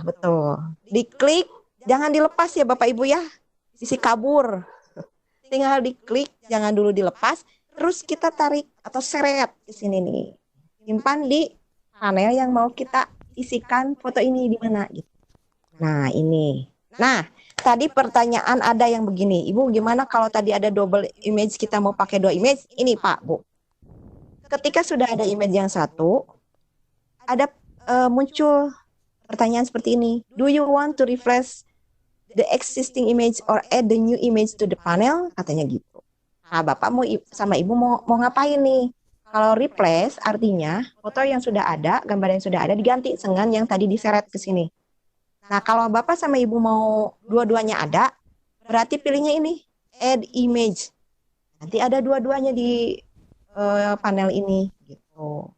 Betul. Diklik, jangan dilepas ya Bapak Ibu ya. Isi kabur. Tinggal diklik, jangan dulu dilepas. Terus kita tarik atau seret ke sini nih. Simpan di panel yang mau kita isikan foto ini di mana gitu. Nah, ini. Nah, tadi pertanyaan ada yang begini. Ibu, gimana kalau tadi ada double image kita mau pakai dua image? Ini Pak, Bu. Ketika sudah ada image yang satu, ada muncul pertanyaan seperti ini. Do you want to refresh the existing image or add the new image to the panel? Katanya gitu. Nah, Bapak mau sama Ibu mau ngapain nih? Kalau replace artinya foto yang sudah ada, gambar yang sudah ada diganti dengan yang tadi diseret ke sini. Nah, kalau Bapak sama Ibu mau dua-duanya ada, berarti pilihnya ini, add image. Nanti ada dua-duanya di panel ini gitu.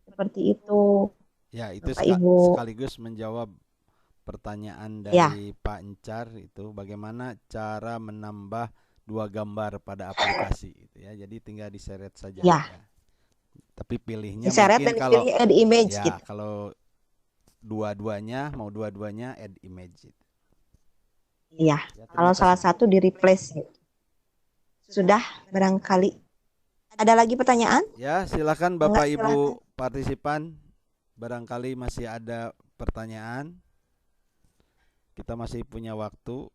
Seperti itu. Ya, itu Bapak, Ibu. sekaligus menjawab pertanyaan Ya. dari Pak Encar itu bagaimana cara menambah dua gambar pada aplikasi itu ya. Jadi tinggal diseret saja Ya. Tapi pilihnya Diseret mungkin dan kalau dipilih add image ya, gitu. kalau dua-duanya add image gitu. Iya. Ya, terima Kalau salah kasih. satu di replace gitu. Sudah barangkali. Ada lagi pertanyaan? Ya, silakan Bapak Enggak, Ibu partisipan. Barangkali masih ada pertanyaan. Kita masih punya waktu.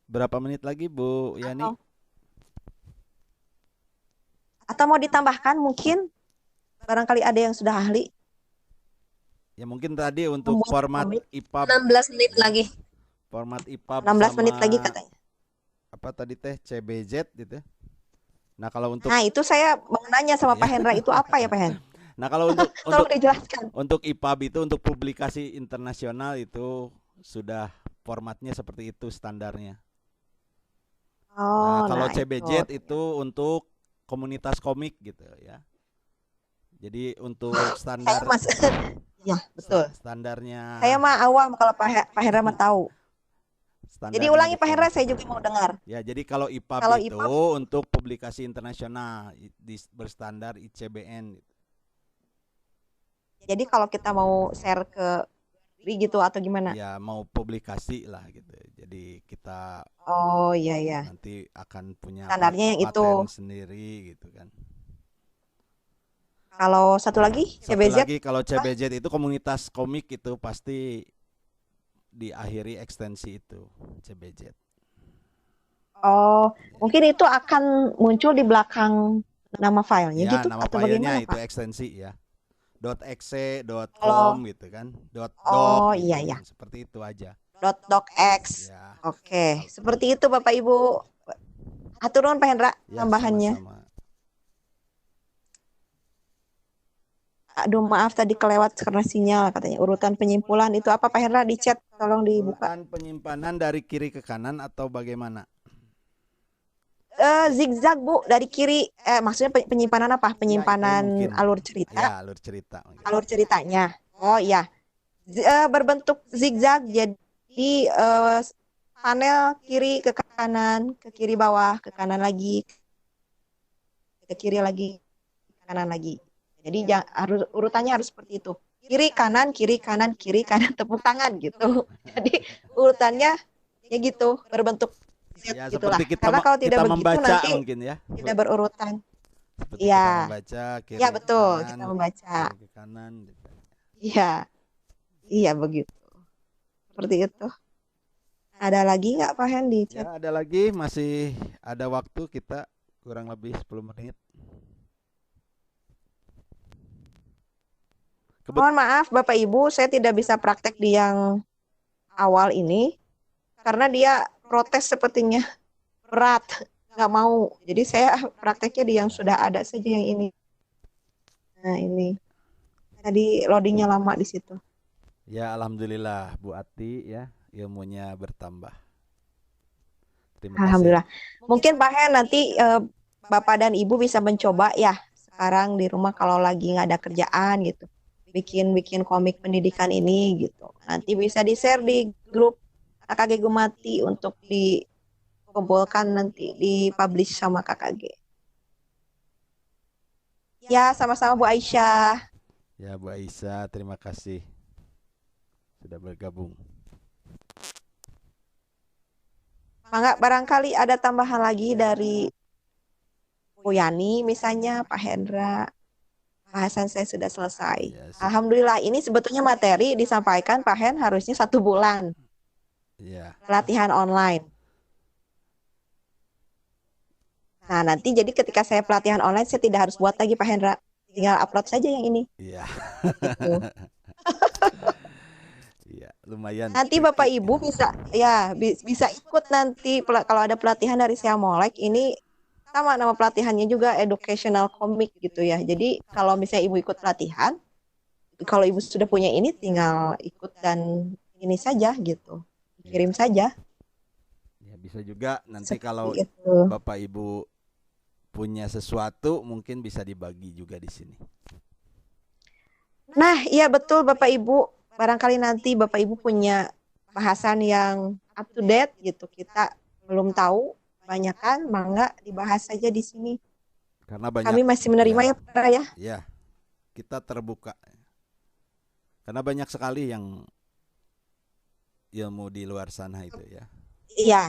Berapa menit lagi Bu Yani? Atau mau ditambahkan mungkin? Barangkali ada yang sudah ahli. Ya mungkin tadi untuk Membuat format komik. IPUB 16 menit lagi. format IPUB 16 menit sama lagi katanya. apa tadi teh CBZ gitu. Nah, kalau untuk Nah, itu saya mau nanya sama Pak Hendra, itu apa ya Pak Hen? Nah, kalau untuk Tolong dijelaskan. untuk IPUB itu untuk publikasi internasional itu sudah formatnya seperti itu standarnya. Oh, Nah, kalau nah CBZ itu untuk komunitas komik gitu ya. Jadi untuk saya standar mas, ya betul. standarnya Saya mah awam kalau Pak Hendra mah tahu. Jadi standarnya ulangi di Pak Hendra, komik. saya juga mau dengar. Ya, jadi kalau IPUB Kalau itu IPUB untuk publikasi internasional berstandar ICBN gitu. Jadi kalau kita mau share ke gitu atau gimana? Ya, mau publikasi lah gitu. Jadi kita Oh iya ya. nanti akan punya Standarnya yang itu. paten sendiri gitu kan. Kalau satu lagi Satu CBZ, lagi kalau CBZ itu komunitas komik itu pasti diakhiri ekstensi itu CBZ. oh mungkin itu akan muncul di belakang nama filenya Ya, gitu nama atau filenya bagaimana itu Pak? ekstensi ya. .exe, Kalau .com gitu kan. oh .doc iya gitu. ya. Seperti itu aja. .docx. Ya. Oke, seperti itu Bapak Ibu. Atur nuhun Pak Hendra Ya, tambahannya. sama-sama. Aduh maaf tadi kelewat karena sinyal katanya. Urutan penyimpulan itu apa Pak Hendra di chat tolong dibuka. Urutan penyimpanan dari kiri ke kanan atau bagaimana? Zigzag Bu dari kiri. Maksudnya penyimpanan apa? Penyimpanan mungkin. alur cerita. Ya, alur cerita. mungkin. Alur ceritanya. Oh iya. Berbentuk zigzag jadi panel kiri ke kanan, ke kiri bawah, ke kanan lagi, ke kiri lagi, ke kanan lagi. Jadi harus urutannya harus seperti itu. Kiri kanan, kiri kanan, tepuk tangan gitu. Jadi urutannya ya gitu, berbentuk Ya Gitulah. seperti Karena kalau tidak kita begitu membaca nanti mungkin ya. tidak berurutan. Seperti Iya. kita membaca kiri Ya betul, kanan, kita membaca. kiri ke kanan gitu. Iya, iya begitu. Seperti itu. Ada lagi nggak Pak Hen di chat? Ya ada lagi, masih ada waktu kita kurang lebih 10 menit. Mohon maaf Bapak Ibu, saya tidak bisa praktek di yang awal ini karena dia protes sepertinya berat, nggak mau. Jadi saya prakteknya di yang sudah ada saja yang ini. Nah ini tadi loadingnya lama di situ. Ya alhamdulillah Bu Ati ya ilmunya bertambah. Terima kasih. Alhamdulillah. Mungkin Pak Hen nanti Bapak dan Ibu bisa mencoba ya sekarang di rumah kalau lagi nggak ada kerjaan gitu. Bikin komik pendidikan ini gitu. Nanti bisa di-share di grup KKG Gumati untuk dikumpulkan nanti di-publish sama KKG. Ya, sama-sama Bu Aisyah. Ya Bu Aisyah, terima kasih sudah bergabung. Mangga barangkali ada tambahan lagi dari Bu Yani misalnya, Pak Hendra. Bahasan saya sudah selesai. Ya, Alhamdulillah, ini sebetulnya materi disampaikan Pak Hen harusnya 1 bulan. ya. Pelatihan online. Nah, nanti jadi ketika saya pelatihan online, saya tidak harus buat lagi Pak Hendra. Tinggal upload saja yang ini. Iya. Gitu. Iya, lumayan. Nanti Bapak Ibu bisa ikut nanti kalau ada pelatihan dari Sia Molek ini sama nama pelatihannya juga educational comic gitu ya. Jadi kalau misalnya Ibu ikut pelatihan, kalau Ibu sudah punya ini tinggal ikut dan ini saja gitu. Kirim saja. Ya, bisa juga nanti Seperti kalau itu. Bapak Ibu punya sesuatu mungkin bisa dibagi juga di sini. Nah, iya betul Bapak Ibu. Barangkali nanti Bapak Ibu punya bahasan yang up to date gitu. Kita belum tahu banyak kan, mangga dibahas saja di sini. Karena banyak Kami masih menerima ya Pak ya. Ya, kita terbuka. Karena banyak sekali yang ilmu di luar sana itu ya. Iya.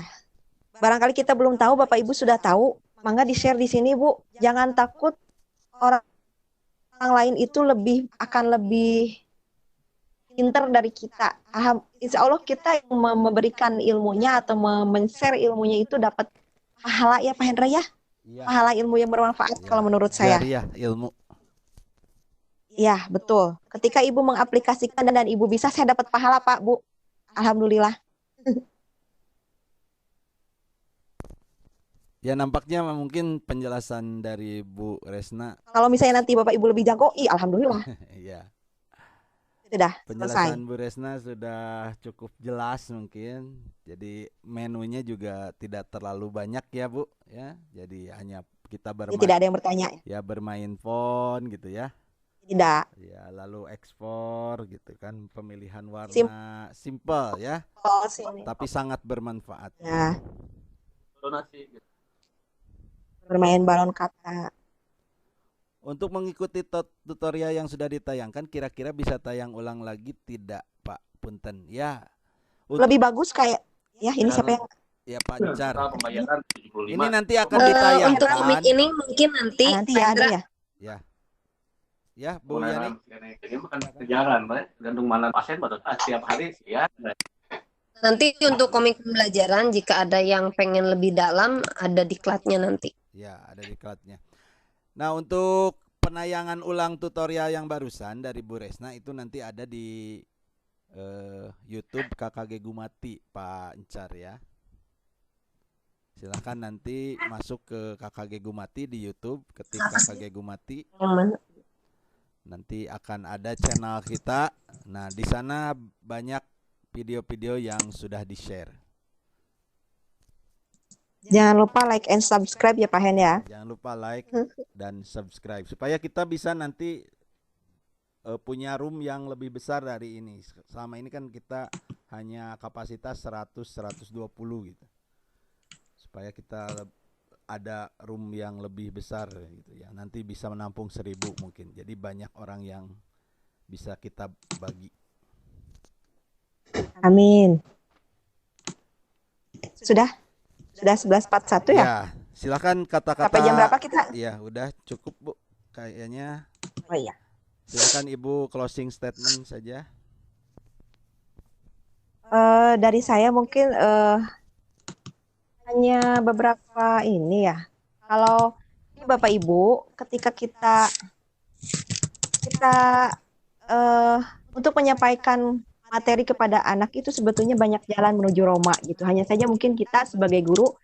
Barangkali kita belum tahu, Bapak Ibu sudah tahu. Mangga di-share di sini, Bu. Jangan takut orang lain itu akan lebih pinter dari kita. Insya Allah kita yang memberikan ilmunya atau men-share ilmunya itu dapat pahala ya Pak Hendra ya. Iya. Pahala ilmu yang bermanfaat Ya, kalau menurut saya. Jariah ilmu. Iya, betul. Ketika Ibu mengaplikasikan dan Ibu bisa, saya dapat pahala Pak, Bu. Alhamdulillah. Ya nampaknya mungkin penjelasan dari Bu Resna. Kalau misalnya nanti Bapak Ibu lebih jago, alhamdulillah. Iya. Sudah Penjelasan selesai. Bu Resna sudah cukup jelas mungkin. Jadi menunya juga tidak terlalu banyak ya Bu ya. Jadi hanya kita Tidak ada yang bertanya. ya bermain phone gitu ya. Tidak. Ya lalu ekspor gitu kan, pemilihan warna simple ya. Oh, sini. Tapi sangat bermanfaat. Ya. Bermain balon kata. Untuk mengikuti tutorial yang sudah ditayangkan, kira-kira bisa tayang ulang lagi tidak Pak Punten? Ya. Lebih bagus kayak ya ini siapa yang Ya Pak Encar. Pembayaran 75. Ini nanti akan ditayangkan. Untuk komik ini mungkin nanti nanti ya ada ya. Ya. Ya, Bu Yani. Ini bukan kejaran, tergantung mana pasien pada setiap hari ya. nanti untuk komik pembelajaran jika ada yang pengen lebih dalam ada diklatnya nanti. Ya, ada diklatnya. Nah, untuk penayangan ulang tutorial yang barusan dari Bu Resna itu nanti ada di YouTube KKG Gumati Pak Encar ya. Silahkan nanti masuk ke KKG Gumati di YouTube, ketik KKG Gumati. Yang mana? Nanti akan ada channel kita. Nah, di sana banyak video-video yang sudah di-share. Jangan lupa like and subscribe ya Pak Hen ya. Jangan lupa like dan subscribe supaya kita bisa nanti punya room yang lebih besar dari ini. Selama ini kan kita hanya kapasitas 100-120 gitu. Supaya kita ada room yang lebih besar gitu ya. Nanti bisa menampung 1000 mungkin. Jadi banyak orang yang bisa kita bagi. Amin. Sudah? Sudah 11.41 ya? Ya, silakan kata-kata. Sampai jam berapa kita? Ya, udah cukup Bu. Kayaknya. Oh iya. Silakan Ibu closing statement saja. Dari saya mungkin hanya beberapa ini ya. Kalau ini Bapak Ibu, ketika kita untuk menyampaikan materi kepada anak itu sebetulnya banyak jalan menuju Roma gitu. Hanya saja mungkin kita sebagai guru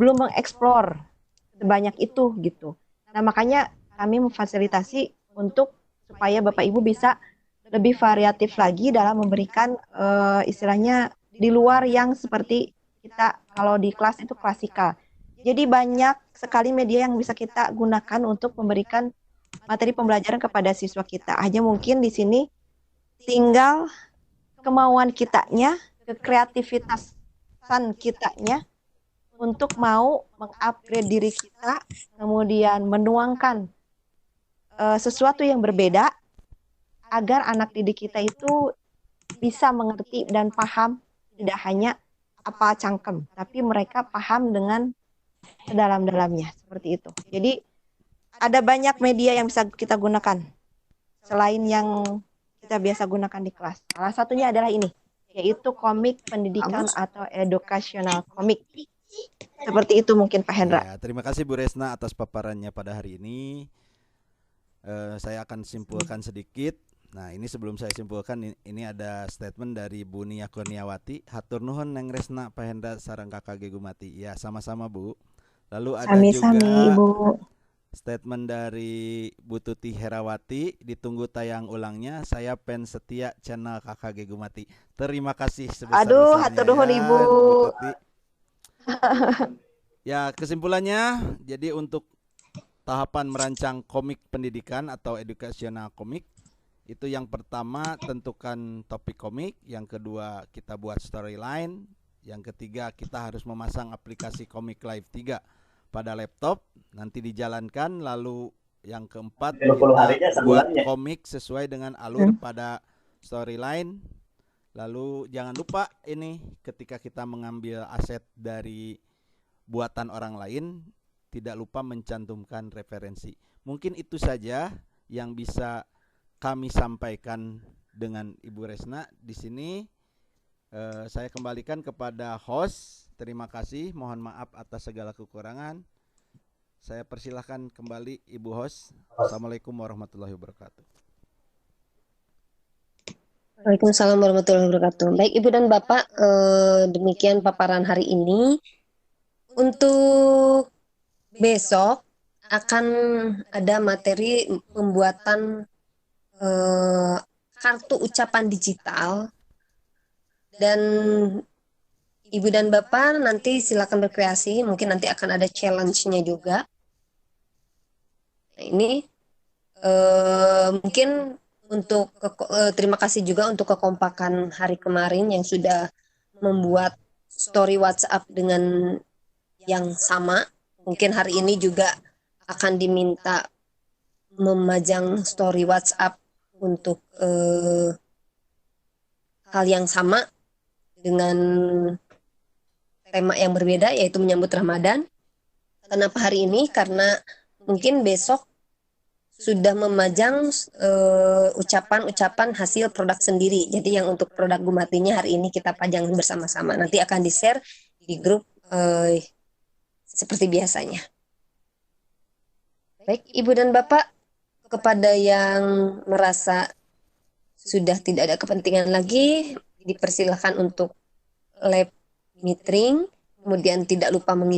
belum mengeksplor sebanyak itu gitu. Nah, makanya kami memfasilitasi untuk supaya Bapak Ibu bisa lebih variatif lagi dalam memberikan istilahnya di luar yang seperti kita kalau di kelas itu klasikal. Jadi banyak sekali media yang bisa kita gunakan untuk memberikan materi pembelajaran kepada siswa kita. Hanya mungkin di sini tinggal kemauan kitanya, kekreativitasan kitanya untuk mau mengupgrade diri kita, kemudian menuangkan sesuatu yang berbeda agar anak didik kita itu bisa mengerti dan paham tidak hanya apa cangkem, tapi mereka paham dengan sedalam-dalamnya seperti itu. Jadi ada banyak media yang bisa kita gunakan selain yang kita biasa gunakan di kelas. Salah satunya adalah ini, yaitu komik pendidikan atau educational komik. Seperti itu mungkin Pak Hendra. Ya, terima kasih Bu Resna atas paparannya pada hari ini. Saya akan simpulkan sedikit. Nah, ini sebelum saya simpulkan, ini ada statement dari Bu Nia Kurniawati. Hatur nuhun Neng Resna, Pak Hendra sareng Kakak Gegumati. Ya, sama-sama Bu. Lalu ada Sami-sami, juga Ibu. statement dari Bu Tuti Herawati. Ditunggu tayang ulangnya. Saya fans setia channel Kakak Gegumati. Terima kasih sebesar-besarnya. Aduh, hatur nuhun ya, Ibu. Bu Tuti. Ya, kesimpulannya, jadi untuk tahapan merancang komik pendidikan atau educational komik, itu yang pertama tentukan topik komik, yang kedua kita buat storyline, yang ketiga kita harus memasang aplikasi Komik Live 3 pada laptop, nanti dijalankan, lalu yang keempat kita buat komik sesuai dengan alur pada storyline. Lalu jangan lupa ini ketika kita mengambil aset dari buatan orang lain, tidak lupa mencantumkan referensi. Mungkin itu saja yang bisa kami sampaikan dengan Ibu Resna di sini. Saya kembalikan kepada host. Terima kasih. Mohon maaf atas segala kekurangan. Saya persilahkan kembali Ibu host. Assalamualaikum warahmatullahi wabarakatuh. Waalaikumsalam warahmatullahi wabarakatuh. Baik Ibu dan Bapak, demikian paparan hari ini. Untuk besok akan ada materi pembuatan kartu ucapan digital, dan Ibu dan Bapak nanti silakan berkreasi, mungkin nanti akan ada challenge-nya juga. Nah, ini mungkin untuk terima kasih juga untuk kekompakan hari kemarin yang sudah membuat story WhatsApp dengan yang sama. Mungkin hari ini juga akan diminta memajang story WhatsApp untuk hal yang sama dengan tema yang berbeda, yaitu menyambut Ramadan. Kenapa hari ini? Karena mungkin besok sudah memajang ucapan-ucapan hasil produk sendiri. Jadi yang untuk produk Gumatinya hari ini kita pajang bersama-sama. Nanti akan di-share di grup seperti biasanya. Baik, Ibu dan Bapak, kepada yang merasa sudah tidak ada kepentingan lagi, dipersilahkan untuk live meeting, kemudian tidak lupa mengisi